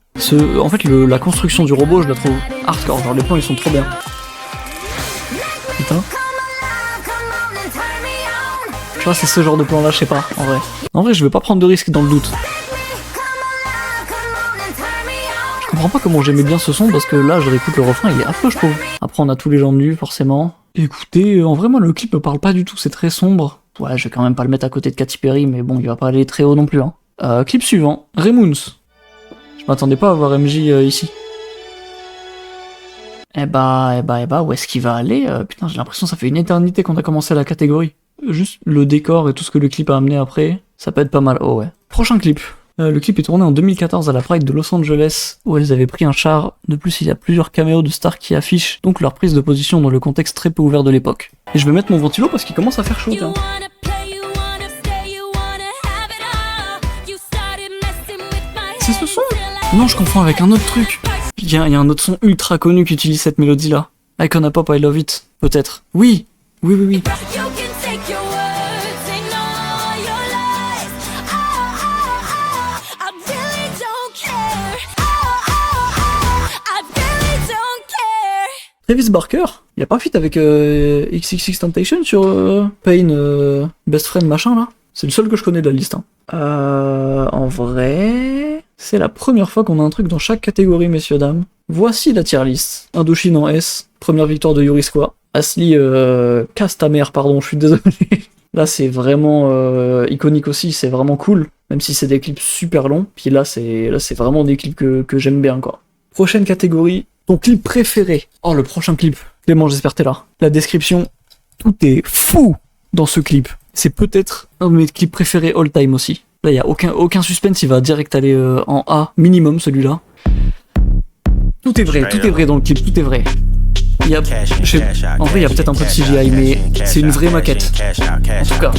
En fait, la construction du robot, je la trouve hardcore, genre les plans ils sont trop bien. Putain. Je vois, c'est ce genre de plan là, je sais pas, en vrai. En vrai, je vais pas prendre de risques dans le doute. Je comprends pas comment j'aimais bien ce son, parce que là, je réécoute le refrain, il est affreux, je trouve. Après, on a tous les gens nus, forcément. Écoutez, en vrai, moi, le clip me parle pas du tout, c'est très sombre. Ouais, je vais quand même pas le mettre à côté de Katy Perry, mais bon, il va pas aller très haut non plus, hein. Clip suivant, Raymoons. Je m'attendais pas à voir MJ ici. Eh bah, où est-ce qu'il va aller? Putain, j'ai l'impression que ça fait une éternité qu'on a commencé la catégorie. Juste le décor et tout ce que le clip a amené après, ça peut être pas mal. Oh ouais. Prochain clip. Le clip est tourné en 2014 à la Pride de Los Angeles, où elles avaient pris un char. De plus, il y a plusieurs caméos de stars qui affichent donc leur prise de position dans le contexte très peu ouvert de l'époque. Et je vais mettre mon ventilo parce qu'il commence à faire chaud, tiens. C'est ce son? Non, je confonds avec un autre truc. Il y a un autre son ultra connu qui utilise cette mélodie-là. Icona Pop, I Love It. Peut-être. Oui. Oui. Travis Barker, il a pas fit avec XXXTentacion sur Pain, Best Friend machin là? C'est le seul que je connais de la liste. Hein. En vrai... C'est la première fois qu'on a un truc dans chaque catégorie, messieurs, dames. Voici la tier list. Indochine en S, première victoire de Yuri Squaw. Asli, casse ta mère, pardon, je suis désolé. Là, c'est vraiment iconique aussi, c'est vraiment cool, même si c'est des clips super longs. Puis là, c'est vraiment des clips que j'aime bien, quoi. Prochaine catégorie, ton clip préféré. Oh, le prochain clip. Clément, j'espère que t'es là. La description, tout est fou dans ce clip. C'est peut-être un de mes clips préférés all time aussi. Là, il n'y a aucun suspense, il va direct aller en A, minimum celui-là. Tout est vrai dans le clip, tout est vrai. En vrai, il y a peut-être un peu de CGI, mais c'est une vraie maquette. En tout cas.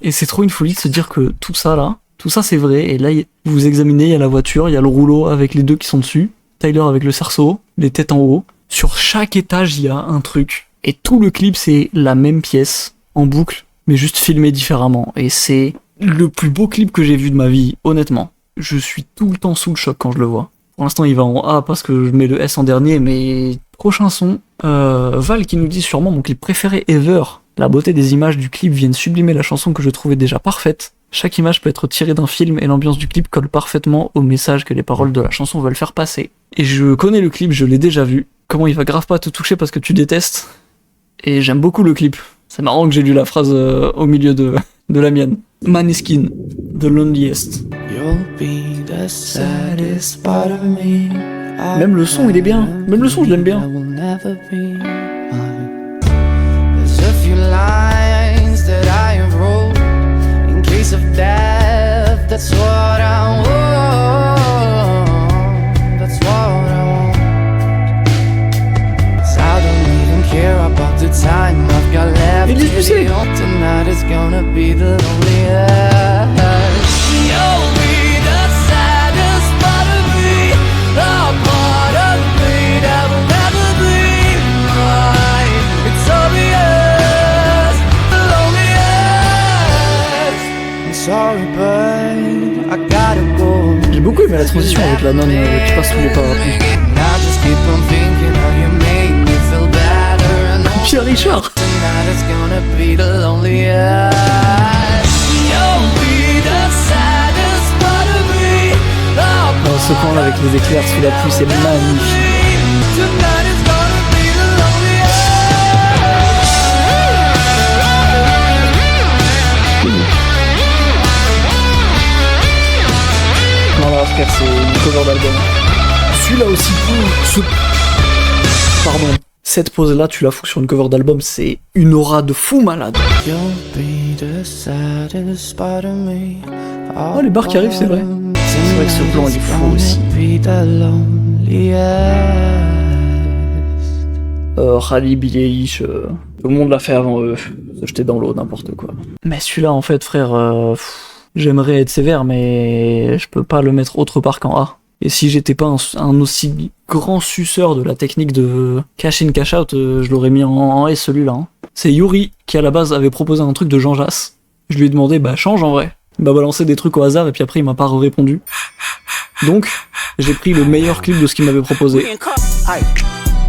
Et c'est trop une folie de se dire que tout ça c'est vrai, et là, vous examinez, il y a la voiture, il y a le rouleau avec les deux qui sont dessus. Tyler avec le cerceau, les têtes en haut. Sur chaque étage, il y a un truc. Et tout le clip, c'est la même pièce, en boucle, mais juste filmé différemment. Et c'est le plus beau clip que j'ai vu de ma vie, honnêtement. Je suis tout le temps sous le choc quand je le vois. Pour l'instant, il va en A parce que je mets le S en dernier, mais prochain son. Val qui nous dit sûrement mon clip préféré ever. La beauté des images du clip viennent sublimer la chanson que je trouvais déjà parfaite. Chaque image peut être tirée d'un film et l'ambiance du clip colle parfaitement au message que les paroles de la chanson veulent faire passer. Et je connais le clip, je l'ai déjà vu. Comment il va grave pas te toucher parce que tu détestes. Et j'aime beaucoup le clip. C'est marrant que j'ai lu la phrase au milieu de la mienne. Maneskin, The Loneliest. Même le son, il est bien. Même le son, je l'aime bien. Il est poussé. J'ai beaucoup aimé la transition avec la nonne qui passe sous les parapluies. Pierre Richard. Oh, ce plan là avec les éclairs sous la pluie, c'est magnifique. Non, frère, c'est une cover d'album. Celui-là aussi, pardon. Cette pose-là, tu la fous sur une cover d'album, c'est une aura de fou malade. Oh, les barres qui arrivent, c'est vrai. C'est vrai que ce plan, il est fou aussi. Rally, Billie Eilish, tout le monde l'a fait avant eux. Se jeter dans l'eau, n'importe quoi. Mais celui-là, en fait, frère, j'aimerais être sévère, mais je peux pas le mettre autre part qu'en A. Et si j'étais pas un aussi grand suceur de la technique de cash in cash out, je l'aurais mis en S celui-là. Hein. C'est Yuri qui à la base avait proposé un truc de Jean Jass. Je lui ai demandé bah change en vrai. Il m'a balancé des trucs au hasard et puis après il m'a pas répondu. Donc j'ai pris le meilleur clip de ce qu'il m'avait proposé.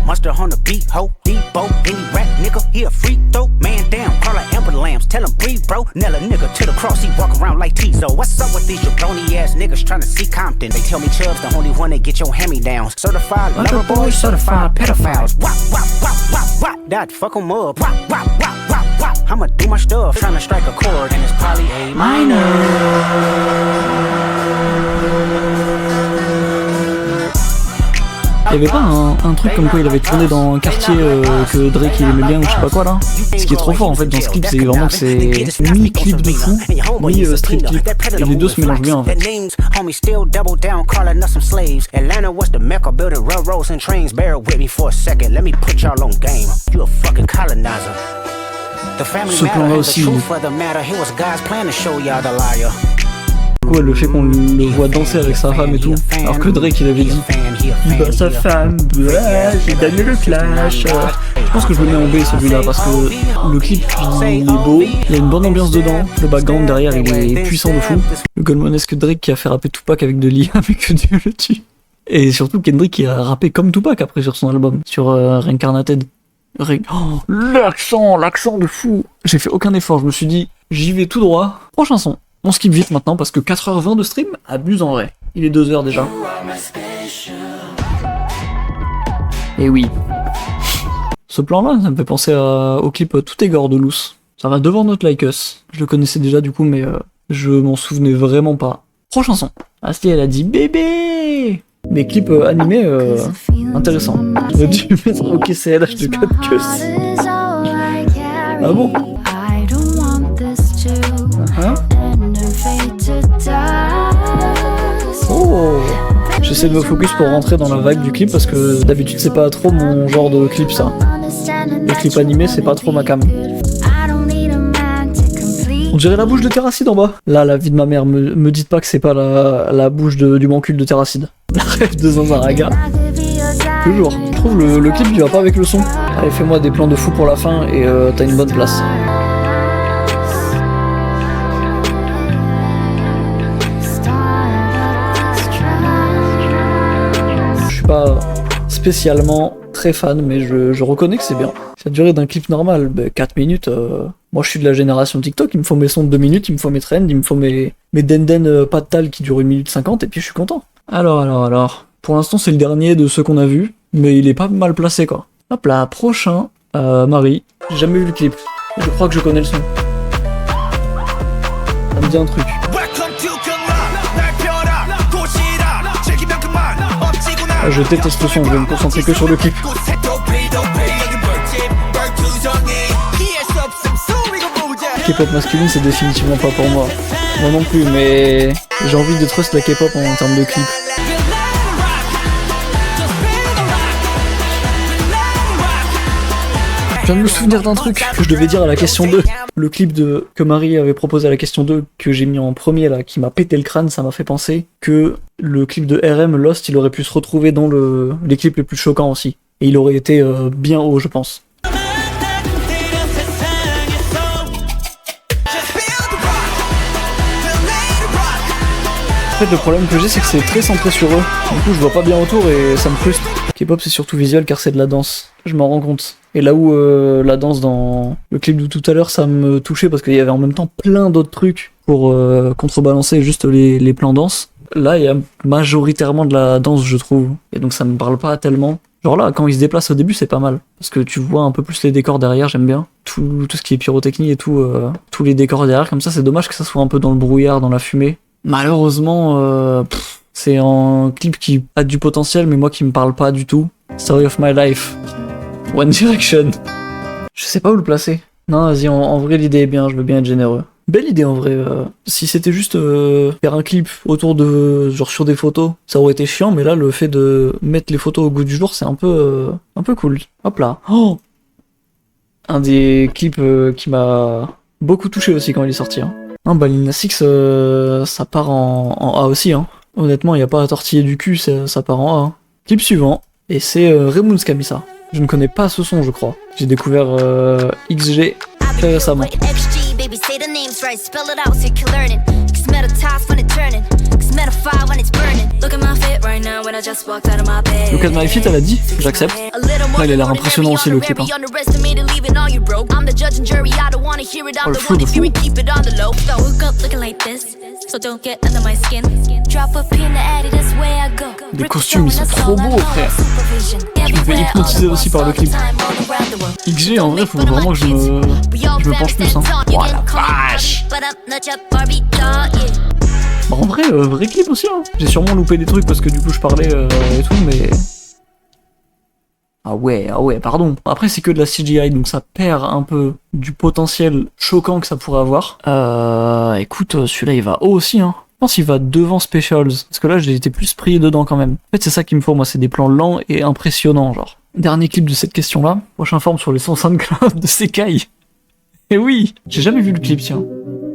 Monster on the beat, ho, Debo, any rap nigga, he a free throw, man down, call like Amber Lambs, tell him breathe, bro, nail a nigga to the cross, he walk around like Tizo. What's up with these jabroni ass niggas trying to see Compton? They tell me Chubb's the only one that get your hand-me-downs. Certified lover boys, certified pedophiles. Wop, wop, wop, wop, wop, that fuck 'em up. Wop, wop, wop, wop, wop, I'ma do my stuff, trying to strike a chord, and it's probably A minor. Il y avait pas un truc comme quoi il avait tourné dans un quartier que Drake il aimait bien ou je sais pas quoi là. Ce qui est trop fort en fait dans ce clip, c'est vraiment que c'est mi-clip de fou, mi-street clip. Et les deux se mélangent bien en fait. Ce plan là aussi. Ouais, le fait qu'on le voit danser avec sa femme et tout, alors que Drake il avait dit bah sa femme, j'ai gagné le clash. Je pense que je le mets en B celui-là parce que le clip il est beau, il y a une bonne ambiance dedans, le background derrière il est puissant de fou. Le Goldmanesque Drake qui a fait rapper Tupac avec de l'IA mais que Dieu le tue. Et surtout Kendrick qui a rappé comme Tupac après sur son album, sur Reincarnated. Oh, l'accent de fou. J'ai fait aucun effort, je me suis dit j'y vais tout droit. Prochain son. On skip vite maintenant parce que 4h20 de stream, abuse en vrai. Il est 2h déjà. Et oui. Ce plan-là, ça me fait penser au clip Tout est gore de Loose. Ça va devant Not Like Us. Je le connaissais déjà du coup, mais je m'en souvenais vraiment pas. Prochain son. Asti, elle a dit bébé. Mais clip animé, intéressant. J'aurais dû mettre OK CLH de Cut Cuss. Ah bon? Oh, j'essaie de me focus pour rentrer dans la vibe du clip parce que d'habitude c'est pas trop mon genre de clip ça. Le clip animé c'est pas trop ma cam. On dirait la bouche de Terracide en bas. Là, la vie de ma mère, me dites pas que c'est pas la bouche du mancule de Terracide. La rêve de Zanzaraga. quelques jours. Je trouve le clip il va pas avec le son. Allez, fais-moi des plans de fou pour la fin et t'as une bonne place. Je suis pas spécialement très fan, mais je reconnais que c'est bien. La durée d'un clip normal, 4 minutes, moi je suis de la génération TikTok, il me faut mes sons de 2 minutes, il me faut mes trends, il me faut mes denden pas de tal qui durent 1 minute 50 et puis je suis content. Alors. Pour l'instant c'est le dernier de ceux qu'on a vus, mais il est pas mal placé quoi. Hop là, prochain, Marie. J'ai jamais vu le clip, je crois que je connais le son. Ça me dit un truc. Ah, je déteste le son, je vais me concentrer que sur le clip. K-pop masculine c'est définitivement pas pour moi. Moi non plus, mais j'ai envie de trust la K-pop en termes de clip. Je viens de me souvenir d'un truc que je devais dire à la question 2. Le clip que Marie avait proposé à la question 2, que j'ai mis en premier là, qui m'a pété le crâne, ça m'a fait penser que le clip de RM, Lost, il aurait pu se retrouver dans les clips les plus choquants aussi. Et il aurait été bien haut, je pense. En fait, le problème que j'ai, c'est que c'est très centré sur eux. Du coup, je vois pas bien autour et ça me frustre. K-pop, c'est surtout visuel car c'est de la danse. Je m'en rends compte. Et là où la danse dans le clip de tout à l'heure, ça me touchait parce qu'il y avait en même temps plein d'autres trucs pour contrebalancer juste les plans danse. Là, il y a majoritairement de la danse, je trouve. Et donc, ça me parle pas tellement. Genre là, quand ils se déplacent au début, c'est pas mal. Parce que tu vois un peu plus les décors derrière, j'aime bien. Tout ce qui est pyrotechnie et tout, tous les décors derrière. Comme ça, c'est dommage que ça soit un peu dans le brouillard, dans la fumée. Malheureusement, c'est un clip qui a du potentiel, mais moi qui me parle pas du tout. Story of My Life. One Direction. Je sais pas où le placer. Non, vas-y, en vrai, l'idée est bien, je veux bien être généreux. Belle idée en vrai. Si c'était juste faire un clip autour de. Genre sur des photos, ça aurait été chiant, mais là, le fait de mettre les photos au goût du jour, c'est un peu cool. Hop là. Oh, un des clips qui m'a beaucoup touché aussi quand il est sorti. Hein. Non, bah Lil Nas X, ça part en A aussi. Hein. Honnêtement, il n'y a pas à tortiller du cul, ça part en A. Hein. Clip suivant, et c'est Remoons qui a mis ça. Je ne connais pas ce son, je crois. J'ai découvert XG très récemment. Look at my feet, elle a dit, j'accepte. Là, il a l'air impressionnant aussi le clip. Hein. Oh, le flow de fou. Les costumes, ils sont trop beaux, frère. Je me fais hypnotiser aussi par le clip. XG, en vrai, faut vraiment que je me penche plus. Hein. Oh la vache! Bah, en vrai, vrai clip aussi. Hein. J'ai sûrement loupé des trucs parce que du coup je parlais et tout, mais. Ah ouais, pardon. Après, c'est que de la CGI, donc ça perd un peu du potentiel choquant que ça pourrait avoir. Écoute, celui-là il va haut aussi, hein. Je pense qu'il va devant Specials, parce que là j'ai été plus pris dedans quand même. En fait, c'est ça qu'il me faut, moi, c'est des plans lents et impressionnants, genre. Dernier clip de cette question-là. Moi, j'informe sur les sons SoundCloud de Sekai. Et oui, j'ai jamais vu le clip, tiens.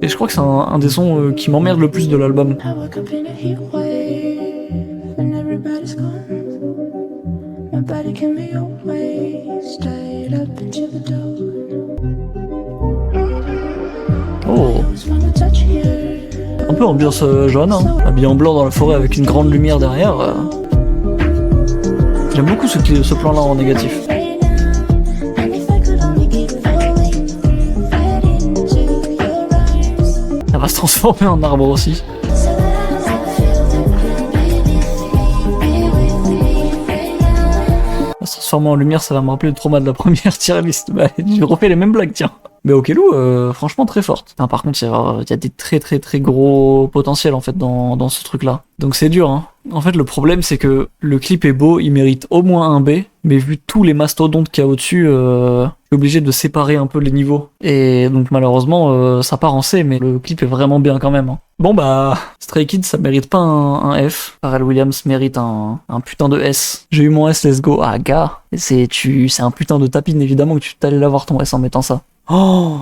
Et je crois que c'est un des sons qui m'emmerde le plus de l'album. Oh. Un peu ambiance jaune, hein. Habillé en blanc dans la forêt avec une grande lumière derrière. J'aime beaucoup ce plan-là en négatif. Elle va se transformer en arbre aussi. Elle va se transformer en lumière, ça va me rappeler le trauma de la première tier list. Bah, j'ai refait les mêmes blagues, tiens. Mais Okello, franchement très forte. Enfin, par contre, il y a des très gros potentiels en fait dans ce truc-là. Donc c'est dur, hein. En fait, le problème, c'est que le clip est beau, il mérite au moins un B, mais vu tous les mastodontes qu'il y a au-dessus, je suis obligé de séparer un peu les niveaux. Et donc malheureusement, ça part en C, mais le clip est vraiment bien quand même. Hein. Bon bah, Stray Kids, ça mérite pas un F. Pharrell Williams mérite un putain de S. J'ai eu mon S, let's go. Ah gars, c'est un putain de tapine, évidemment que tu t'allais l'avoir ton S en mettant ça. Oh,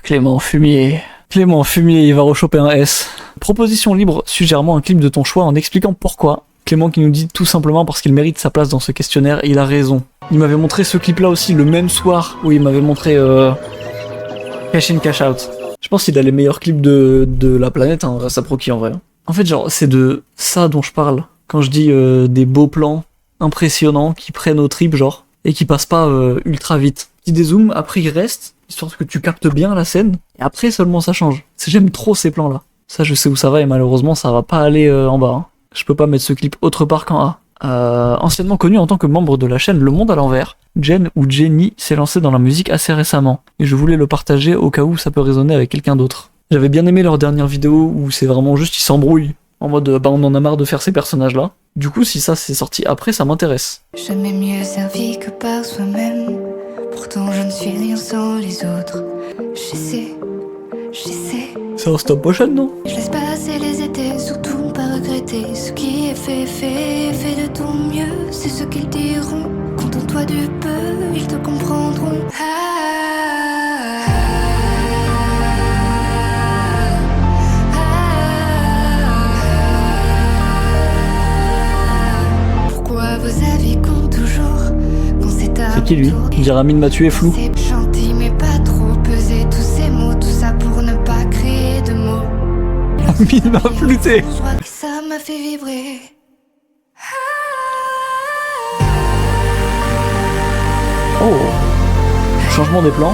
Clément Fumier, il va rechoper un S. Proposition libre, suggère-moi un clip de ton choix en expliquant pourquoi. Clément qui nous dit tout simplement parce qu'il mérite sa place dans ce questionnaire, et il a raison. Il m'avait montré ce clip-là aussi le même soir où il m'avait montré Cash In Cash Out. Je pense qu'il a les meilleurs clips de la planète, hein, ASAP Rocky en vrai. En fait, genre, c'est de ça dont je parle. Quand je dis des beaux plans impressionnants qui prennent au trip, genre, et qui passent pas ultra vite. Qui dézoome, après il reste, histoire que tu captes bien la scène, et après seulement ça change. J'aime trop ces plans-là. Ça, je sais où ça va, et malheureusement, ça va pas aller en bas. Hein. Je peux pas mettre ce clip autre part qu'en A. Anciennement connu en tant que membre de la chaîne Le Monde à l'envers, Jen ou Jenny s'est lancée dans la musique assez récemment, et je voulais le partager au cas où ça peut résonner avec quelqu'un d'autre. J'avais bien aimé leur dernière vidéo où c'est vraiment juste ils s'embrouillent, en mode bah on en a marre de faire ces personnages-là. Du coup, si ça c'est sorti après, ça m'intéresse. Jamais mieux servi que par soi-même. Pourtant je ne suis rien sans les autres. J'essaie. C'est un stop motion, non? Je laisse passer les étés, surtout pas regretter. Ce qui est fait de ton mieux. C'est ce qu'ils diront. Contente-toi du peu, ils te comprendront. Pourquoi vos avis comptent toujours quand c'est à C'est qui lui? Jéramine Mathieu est flou. C'est gentil mais pas trop peser tous ces mots, tout ça pour ne pas créer de mots. Il m'a flouté. Je crois que ça m'a fait vibrer. Oh, changement des plans.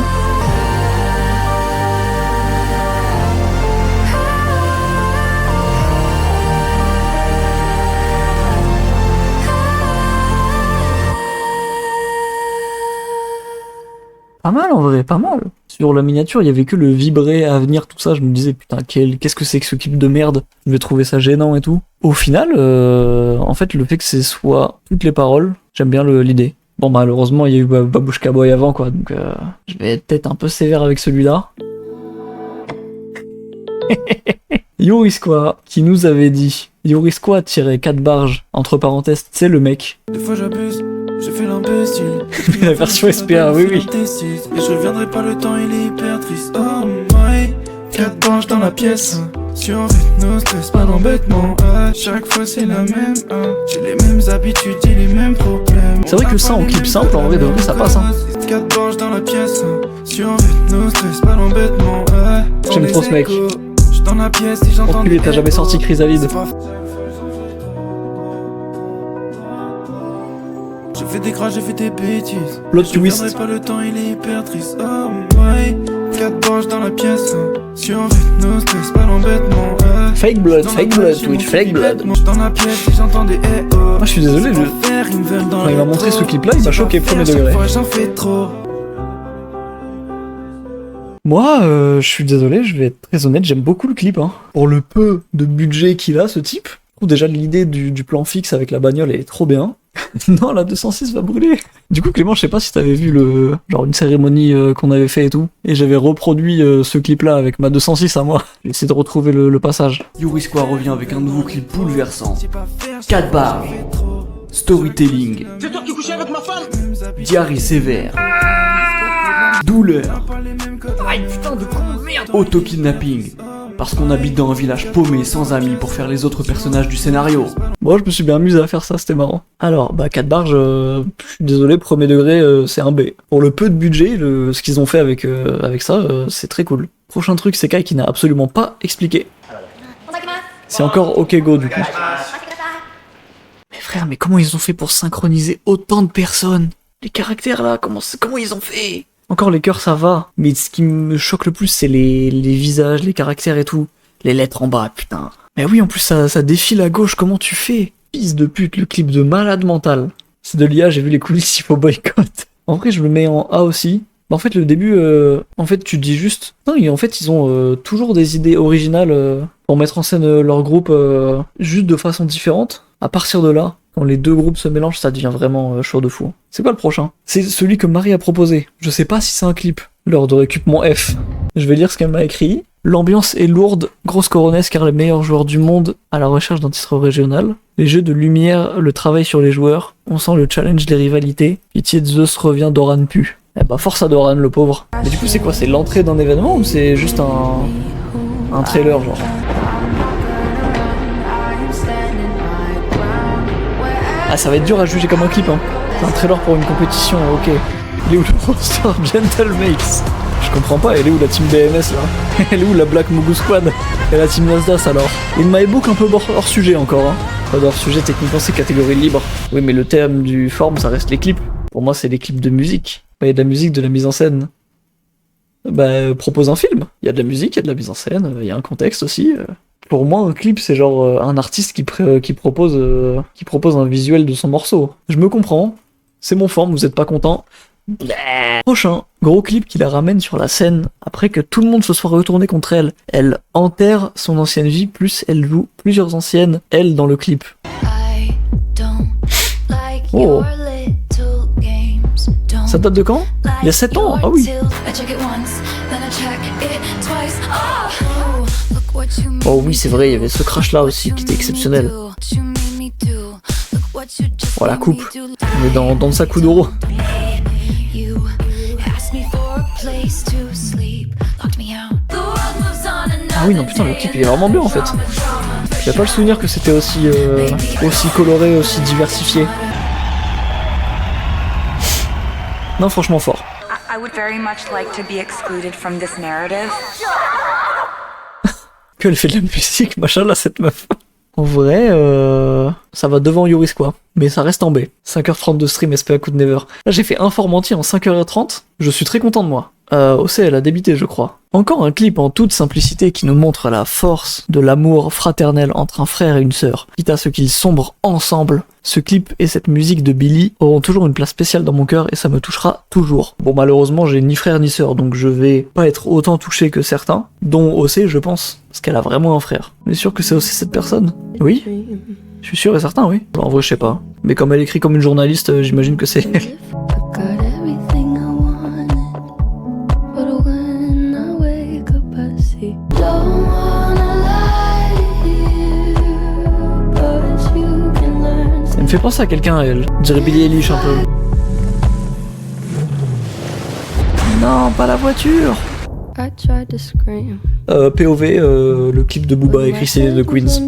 Pas mal en vrai, pas mal. Sur la miniature, il y avait que le vibrer à venir, tout ça. Je me disais, putain, qu'est-ce que c'est que ce clip de merde? Je vais trouver ça gênant et tout. Au final, en fait, le fait que ce soit toutes les paroles, j'aime bien l'idée. Bon, malheureusement, il y a eu Babouchka Boy avant, quoi, donc je vais être peut-être un peu sévère avec celui-là. Yorisqua, qui nous avait dit Yorisqua-4 barges, entre parenthèses, c'est le mec. Des fois j'abuse, je fais l'imbécile. La version SPA, oui, oui. Et je reviendrai pas, le temps il est hyper triste. Oh my, 4 branches dans la pièce. Survie, no stress, pas d'embêtement. Chaque fois c'est la même. J'ai les mêmes habitudes et les mêmes problèmes. C'est vrai que ça en clip simple, en vrai de vrai, ça passe. Hein. 4 branches dans la pièce. Survie, no stress, pas d'embêtement. J'aime trop ce mec. Dans la pièce et j'entends. Enculé, t'as jamais sorti Chrysalide. J'ai fait des crashs, j'ai fait des bêtises. Plot twist. Pas le temps, il est hyper triste. Oh my, 4 branches dans la pièce. Survie, no stress, pas d'embêtement. Fake blood, Twitch, fake blood. Dans la pièce et j'entends des oh. Moi je suis désolé, quand il m'a montré ce clip là, il m'a choqué premier degré. J'en fais trop. Moi, je suis désolé, je vais être très honnête, j'aime beaucoup le clip. Hein. Pour le peu de budget qu'il a, ce type. Je trouve déjà l'idée du plan fixe avec la bagnole est trop bien. Non, la 206 va brûler. Du coup, Clément, je sais pas si t'avais vu genre une cérémonie qu'on avait fait et tout. Et j'avais reproduit ce clip-là avec ma 206 à moi. J'ai essayé de retrouver le passage. Yorisqua revient avec un nouveau clip bouleversant. 4 barres. Storytelling. C'est toi qui couchais avec ma femme? Diarrhée sévère. Douleur. Aïe putain de con, merde. Auto-kidnapping. Parce qu'on habite dans un village paumé sans amis pour faire les autres personnages du scénario. Bon, je me suis bien amusé à faire ça, c'était marrant. Alors, 4 barges, je suis désolé, premier degré, c'est un B. Pour le peu de budget, ce qu'ils ont fait avec ça, c'est très cool. Prochain truc, c'est Kai qui n'a absolument pas expliqué. C'est encore OK Go du coup. Mais frère, mais comment ils ont fait pour synchroniser autant de personnes? Les caractères là, comment ils ont fait? Encore les cœurs ça va, mais ce qui me choque le plus c'est les visages, les caractères et tout. Les lettres en bas, putain. Mais oui, en plus ça défile à gauche, comment tu fais? Fils de pute, le clip de malade mental. C'est de l'IA, j'ai vu les coulisses, il faut boycott. En vrai je le mets en A aussi. En fait le début, en fait tu dis juste... Non, en fait ils ont toujours des idées originales pour mettre en scène leur groupe juste de façon différente. À partir de là, quand les deux groupes se mélangent, ça devient vraiment chaud de fou. C'est quoi le prochain? C'est celui que Marie a proposé. Je sais pas si c'est un clip. L'heure de récup mon F. Je vais lire ce qu'elle m'a écrit. L'ambiance est lourde, grosse coronaise car les meilleurs joueurs du monde à la recherche d'un titre régional. Les jeux de lumière, le travail sur les joueurs. On sent le challenge des rivalités. Pitié de Zeus revient, Doran pue. Eh bah force à Doran le pauvre. Mais du coup c'est quoi? C'est l'entrée d'un événement ou c'est juste un trailer genre? Ah, ça va être dur à juger comme un clip, hein. C'est un trailer pour une compétition, ok. Il est où le roster Gentlemates? Je comprends pas, elle est où la team BMS là? Elle est où la Black Mugu Squad? Et la team Nasdaq alors? In my book un peu hors sujet encore, hein. Pas hors sujet, techniquement c'est catégorie libre. Oui, mais le thème du form, ça reste les clips. Pour moi, c'est les clips de musique. Il y a de la musique, de la mise en scène. Bah, propose un film. Il y a de la musique, il y a de la mise en scène, il y a un contexte aussi. Pour moi, un clip, c'est genre un artiste qui propose un visuel de son morceau. Je me comprends, c'est mon forme, vous êtes pas content. Prochain, gros clip qui la ramène sur la scène après que tout le monde se soit retourné contre elle. Elle enterre son ancienne vie, plus elle joue plusieurs anciennes, elle, dans le clip. Oh. Ça date de quand? Il y a 7 ans, ah oui. Oh oui, c'est vrai, il y avait ce crash là aussi qui était exceptionnel. Oh la coupe, on est dans sa Kuduro. Ah oui, non putain, le clip il est vraiment bien en fait. J'ai pas le souvenir que c'était aussi coloré, aussi diversifié. Non, franchement fort. I would very much like to be excluded from this narrative. Qu'elle fait de la musique, machin là, cette meuf. En vrai, ça va devant Yuris quoi. Mais ça reste en B. 5h30 de stream, SPA Could Never. Là, j'ai fait un forme entier en 5h30. Je suis très content de moi. OC, elle a débité, je crois. Encore un clip en toute simplicité qui nous montre la force de l'amour fraternel entre un frère et une sœur, quitte à ce qu'ils sombrent ensemble. Ce clip et cette musique de Billy auront toujours une place spéciale dans mon cœur et ça me touchera toujours. Bon, malheureusement, j'ai ni frère ni sœur, donc je vais pas être autant touché que certains, dont OC, je pense, parce qu'elle a vraiment un frère. On est sûr que c'est aussi cette personne? Oui? Je suis sûr et certain, oui. En vrai, je sais pas. Mais comme elle écrit comme une journaliste, j'imagine que c'est elle. Elle me fait penser à quelqu'un, elle. Je dirais Billie Eilish un peu. Non, pas la voiture. POV, le clip de Booba et Christine de Queens.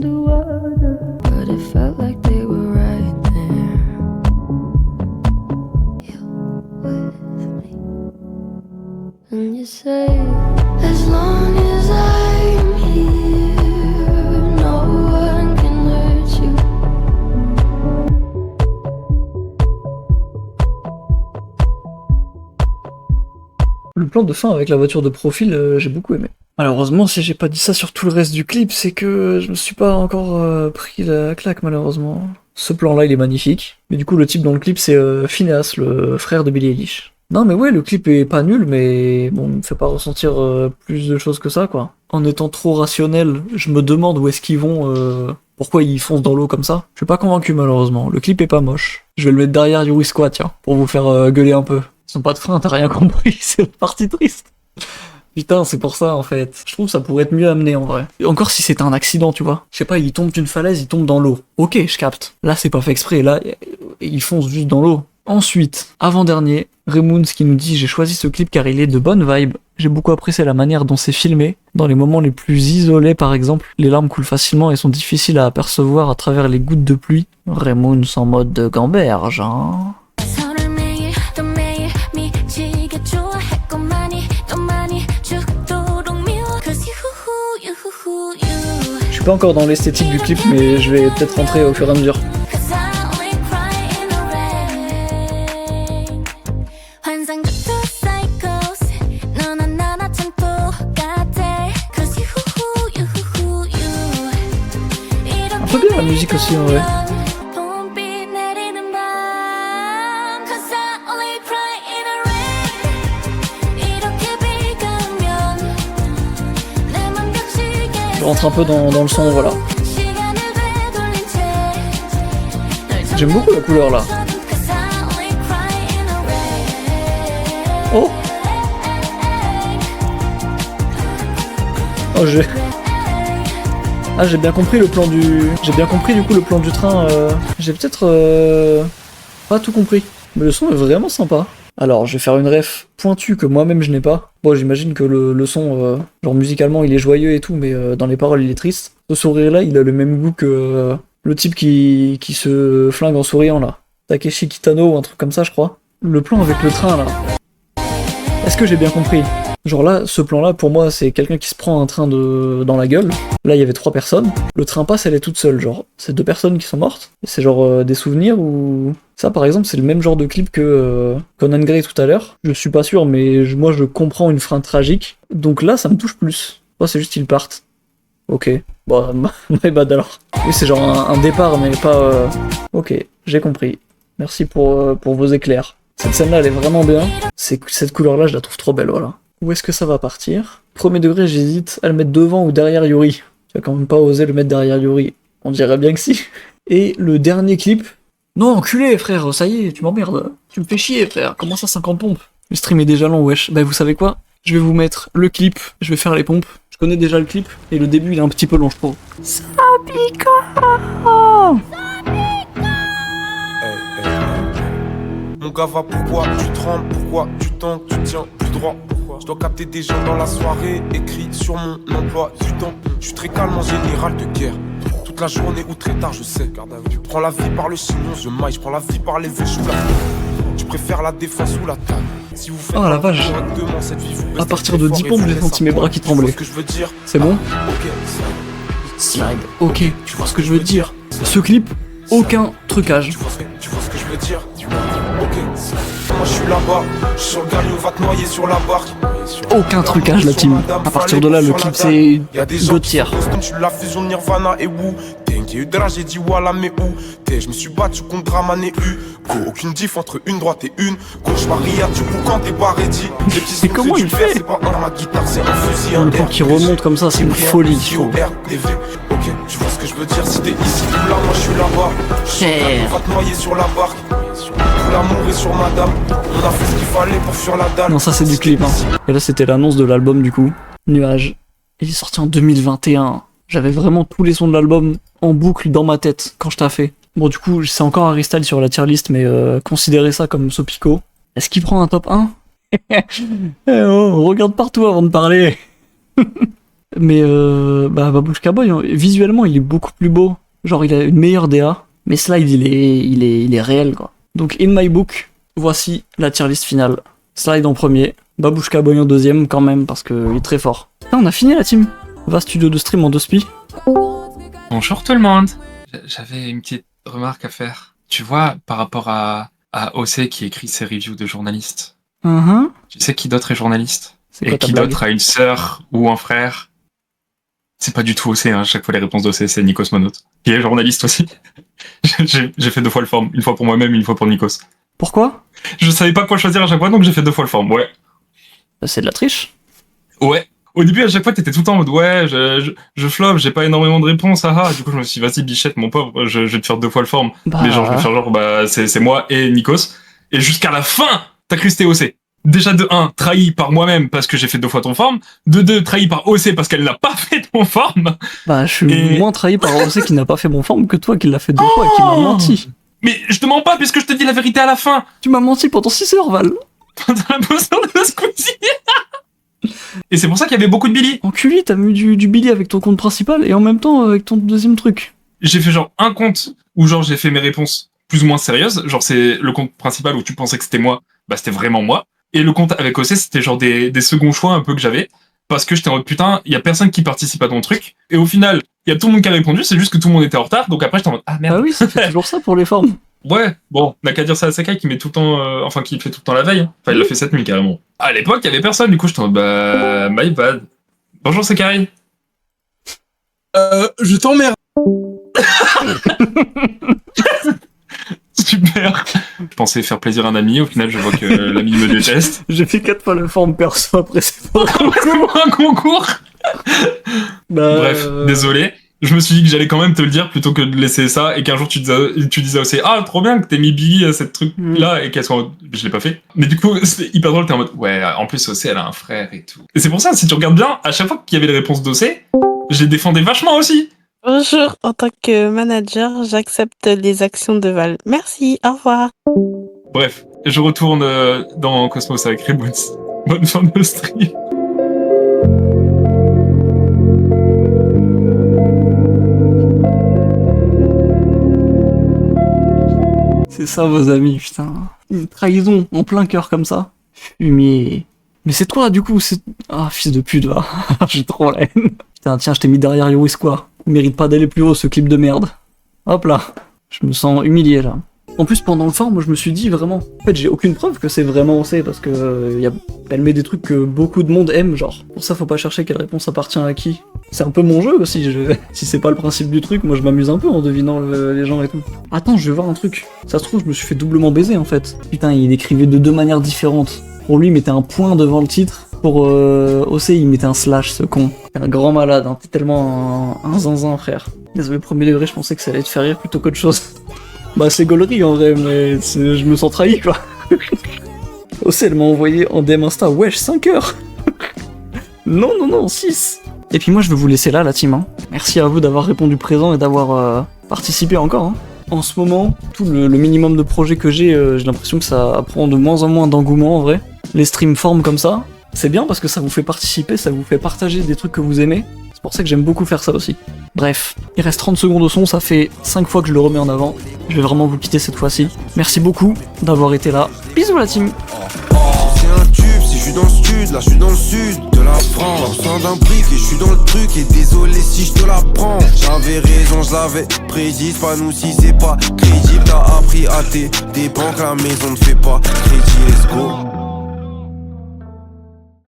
Le plan de fin avec la voiture de profil, j'ai beaucoup aimé. Malheureusement, si j'ai pas dit ça sur tout le reste du clip, c'est que je me suis pas encore pris la claque, malheureusement. Ce plan-là, il est magnifique. Mais du coup, le type dans le clip, c'est Phineas, le frère de Billie Eilish. Non, mais ouais, le clip est pas nul, mais bon, il me fait pas ressentir plus de choses que ça, quoi. En étant trop rationnel, je me demande où est-ce qu'ils vont, pourquoi ils foncent dans l'eau comme ça. Je suis pas convaincu, malheureusement. Le clip est pas moche. Je vais le mettre derrière Yuri Squad, tiens, pour vous faire gueuler un peu. Ils ont pas de frein, t'as rien compris, c'est la partie triste. Putain, c'est pour ça en fait. Je trouve que ça pourrait être mieux amené en vrai. Et encore si c'était un accident, tu vois. Je sais pas, il tombe d'une falaise, il tombe dans l'eau. Ok, je capte. Là, c'est pas fait exprès, là, il fonce juste dans l'eau. Ensuite, avant-dernier, Remoons qui nous dit « J'ai choisi ce clip car il est de bonne vibe. J'ai beaucoup apprécié la manière dont c'est filmé. Dans les moments les plus isolés, par exemple, les larmes coulent facilement et sont difficiles à apercevoir à travers les gouttes de pluie. Remoons en mode de gamberge, hein. Je suis pas encore dans l'esthétique du clip, mais je vais peut-être rentrer au fur et à mesure. Un peu bien la musique aussi en vrai. Je rentre un peu dans le son, voilà. J'aime beaucoup la couleur là. Oh. Oh j'ai bien compris le plan du... J'ai bien compris du coup le plan du train. J'ai peut-être pas tout compris. Mais le son est vraiment sympa. Alors, je vais faire une ref pointue que moi-même je n'ai pas. Bon, j'imagine que le son, genre musicalement, il est joyeux et tout, mais dans les paroles, il est triste. Ce sourire-là, il a le même goût que Le type qui se flingue en souriant là. Takeshi Kitano ou un truc comme ça, je crois. Le plan avec le train là. Est-ce que j'ai bien compris? Genre là, ce plan-là, pour moi, c'est quelqu'un qui se prend un train dans la gueule. Là, il y avait 3 personnes. Le train passe, elle est toute seule. Genre, c'est 2 personnes qui sont mortes. C'est genre des souvenirs ou... Ça, par exemple, c'est le même genre de clip que Conan Gray tout à l'heure. Je suis pas sûr, mais moi, je comprends une fin tragique. Donc là, ça me touche plus. Oh, c'est juste qu'ils partent. Ok. Bon, my bad alors. Oui, c'est genre un départ, mais pas... Ok, j'ai compris. Merci pour vos éclairs. Cette scène-là, elle est vraiment bien. Cette couleur-là, je la trouve trop belle, voilà. Où est-ce que ça va partir? Premier degré, j'hésite à le mettre devant ou derrière Yuri. Tu vas quand même pas oser le mettre derrière Yuri. On dirait bien que si. Et le dernier clip... Non, enculé, frère, ça y est, tu m'emmerdes. Tu me fais chier, frère. Comment ça, 50 pompes? Le stream est déjà long, wesh. Bah, vous savez quoi? Je vais vous mettre le clip, je vais faire les pompes. Je connais déjà le clip, et le début, il est un petit peu long, je trouve. Ça pique. Mon gars va, pourquoi tu trembles, pourquoi tu tanques, tu tiens plus droit, pourquoi je dois capter des gens dans la soirée, écrit sur mon emploi du temps. Je suis très calme en général de guerre, toute la journée ou très tard je sais. Tu prends la vie par le chignon, je maille, je prends la vie par les vœux, je la tu préfères la défense ou la table. Si vous faites la vache. Cette vie, vous à partir de 10 pompes, j'ai senti mes bras qui tremblaient. Ce que je veux dire. C'est bon? Ok, slide. Ok, tu vois ce que je veux dire. Ce clip, aucun trucage. Tu vois ce que je veux dire. Ok, moi je suis là-bas, je suis sur le galion, va te noyer sur la barque. Aucun trucage la team. À partir de là, le clip c'est God tier. Tu la fusion Nirvana et Wu. T'es eu drap, j'ai dit voilà mais où t'es, je me suis battu contre Draman et U. Aucune diff entre une droite et une gauche. Maria, du coup quand t'es pas ready. Et comment il fait? C'est pas ma guitare, c'est un fusil. Le plan qui remonte comme ça, c'est une folie. Ok, tu vois ce que je veux dire, si t'es ici ou là, moi je suis là-bas. On va te noyer sur la barque. Tout l'amour est sur madame. On a fait ce qu'il fallait pour fuir la dalle. Non, ça c'est du clip hein. Et là c'était l'annonce de l'album du coup. Nuage. Il est sorti en 2021. J'avais vraiment tous les sons de l'album en boucle dans ma tête quand je t'ai fait. Bon du coup c'est encore Harry Styles sur la tier list, mais considérez ça comme Sopico. Est-ce qu'il prend un top 1? On regarde partout avant de parler. Mais Babushka Boy, visuellement il est beaucoup plus beau. Genre il a une meilleure DA. Mais Slide il est réel quoi. Donc in my book, voici la tier list finale. Slide en premier, Babushka Boy en deuxième quand même parce qu'il est très fort. Ah, on a fini la team. Va studio de stream en 2 spi. Bonjour tout le monde. J'avais une petite remarque à faire. Tu vois, par rapport à OC qui écrit ses reviews de journalistes. Tu sais qui d'autre est journaliste? Et qui d'autre a une sœur ou un frère? C'est pas du tout OC, hein. Chaque fois les réponses d'OC c'est Nikos Monot, qui est journaliste aussi. J'ai fait 2 fois le forme, une fois pour moi-même, une fois pour Nikos. Pourquoi? Je savais pas quoi choisir à chaque fois, donc j'ai fait 2 fois le forme, ouais. C'est de la triche. Ouais. Au début, à chaque fois, t'étais tout le temps en mode ouais, je flop, j'ai pas énormément de réponses, haha. Du coup, je me suis dit, vas-y, bichette, mon pauvre, je vais te faire 2 fois le forme. Mais genre, je vais faire genre, c'est moi et Nikos. Et jusqu'à la fin, t'as cru c'était OC. Déjà de 1, trahi par moi-même parce que j'ai fait 2 fois ton forme. De 2, trahi par OC parce qu'elle n'a pas fait ton forme. Bah, je suis moins trahi par OC qui n'a pas fait mon forme que toi qui l'a fait 2 fois et qui m'a menti. Mais je te mens pas puisque je te dis la vérité à la fin. Tu m'as menti pendant 6 heures, Val. Pendant la posture de la Squeezie. Et c'est pour ça qu'il y avait beaucoup de Billy. Enculé, t'as mis du Billy avec ton compte principal et en même temps avec ton deuxième truc. J'ai fait genre un compte où genre j'ai fait mes réponses plus ou moins sérieuses. Genre c'est le compte principal où tu pensais que c'était moi, bah c'était vraiment moi. Et le compte avec OC c'était genre des seconds choix un peu que j'avais. Parce que j'étais en mode putain, il y a personne qui participe à ton truc. Et au final, il y a tout le monde qui a répondu, c'est juste que tout le monde était en retard. Donc après j'étais en mode ah merde. Ah oui, ça fait toujours ça pour les formes. Ouais, bon, n'a qu'à dire ça à Sakai qui met tout le temps, qui fait tout le temps la veille. Enfin, il l'a fait cette nuit carrément. À l'époque, il y avait personne, du coup, j'étais en mode, my bad. Bonjour, c'est Karine. Je t'emmerde. Super. Je pensais faire plaisir à un ami, au final, je vois que l'ami me déteste. J'ai fait 4 fois le forme perso après, c'est pas un concours. Bref, désolé. Je me suis dit que j'allais quand même te le dire plutôt que de laisser ça et qu'un jour tu disais aussi ah trop bien que t'aies mis Billy à cette truc là et qu'elle soit je l'ai pas fait mais du coup c'était hyper drôle, t'es en mode ouais en plus OC elle a un frère et tout et c'est pour ça si tu regardes bien à chaque fois qu'il y avait les réponses d'OC je les défendais vachement aussi. Bonjour, en tant que manager j'accepte les actions de Val, merci, au revoir. Bref, je retourne dans Cosmos avec Reboons. Bonne fin de stream. C'est ça vos amis, putain. Une trahison en plein cœur comme ça. Fumier. Mais c'est toi du coup, c'est... Ah, fils de pute, va. J'ai trop la haine. Putain, tiens, je t'ai mis derrière Yoris quoi. Il mérite pas d'aller plus haut ce clip de merde. Hop là. Je me sens humilié là. En plus, pendant le phare, moi je me suis dit vraiment... En fait, j'ai aucune preuve que c'est vraiment OC parce que... Elle met des trucs que beaucoup de monde aime, genre. Pour ça, faut pas chercher quelle réponse appartient à qui. C'est un peu mon jeu aussi, si c'est pas le principe du truc, moi je m'amuse un peu en devinant les gens et tout. Attends, je vais voir un truc. Ça se trouve, je me suis fait doublement baiser en fait. Putain, il écrivait de deux manières différentes. Pour lui, il mettait un point devant le titre. Pour OC, il mettait un slash, ce con. T'es un grand malade, hein. T'es tellement un zinzin, frère. Désolé, premier degré, je pensais que ça allait te faire rire plutôt qu'autre chose. Bah c'est gaulerie en vrai, mais je me sens trahi quoi. OC elle m'a envoyé en DM Insta, wesh 5 heures. Non, 6. Et puis moi je vais vous laisser là la team. Hein. Merci à vous d'avoir répondu présent et d'avoir participé encore. Hein. En ce moment, tout le minimum de projets que j'ai l'impression que ça prend de moins en moins d'engouement en vrai. Les streams forment comme ça. C'est bien parce que ça vous fait participer, ça vous fait partager des trucs que vous aimez. C'est pour ça que j'aime beaucoup faire ça aussi. Bref, il reste 30 secondes au son, ça fait 5 fois que je le remets en avant. Je vais vraiment vous quitter cette fois-ci. Merci beaucoup d'avoir été là. Bisous la team. C'est un tube, si je suis dans le sud, là je suis dans le sud de la France. J'en d'un brick et je suis dans le truc et désolé si je te la prends. J'avais raison, je l'avais prédit, pas nous si c'est pas crédible. T'as appris à tes dépens que la maison ne fait pas crédit, let's go.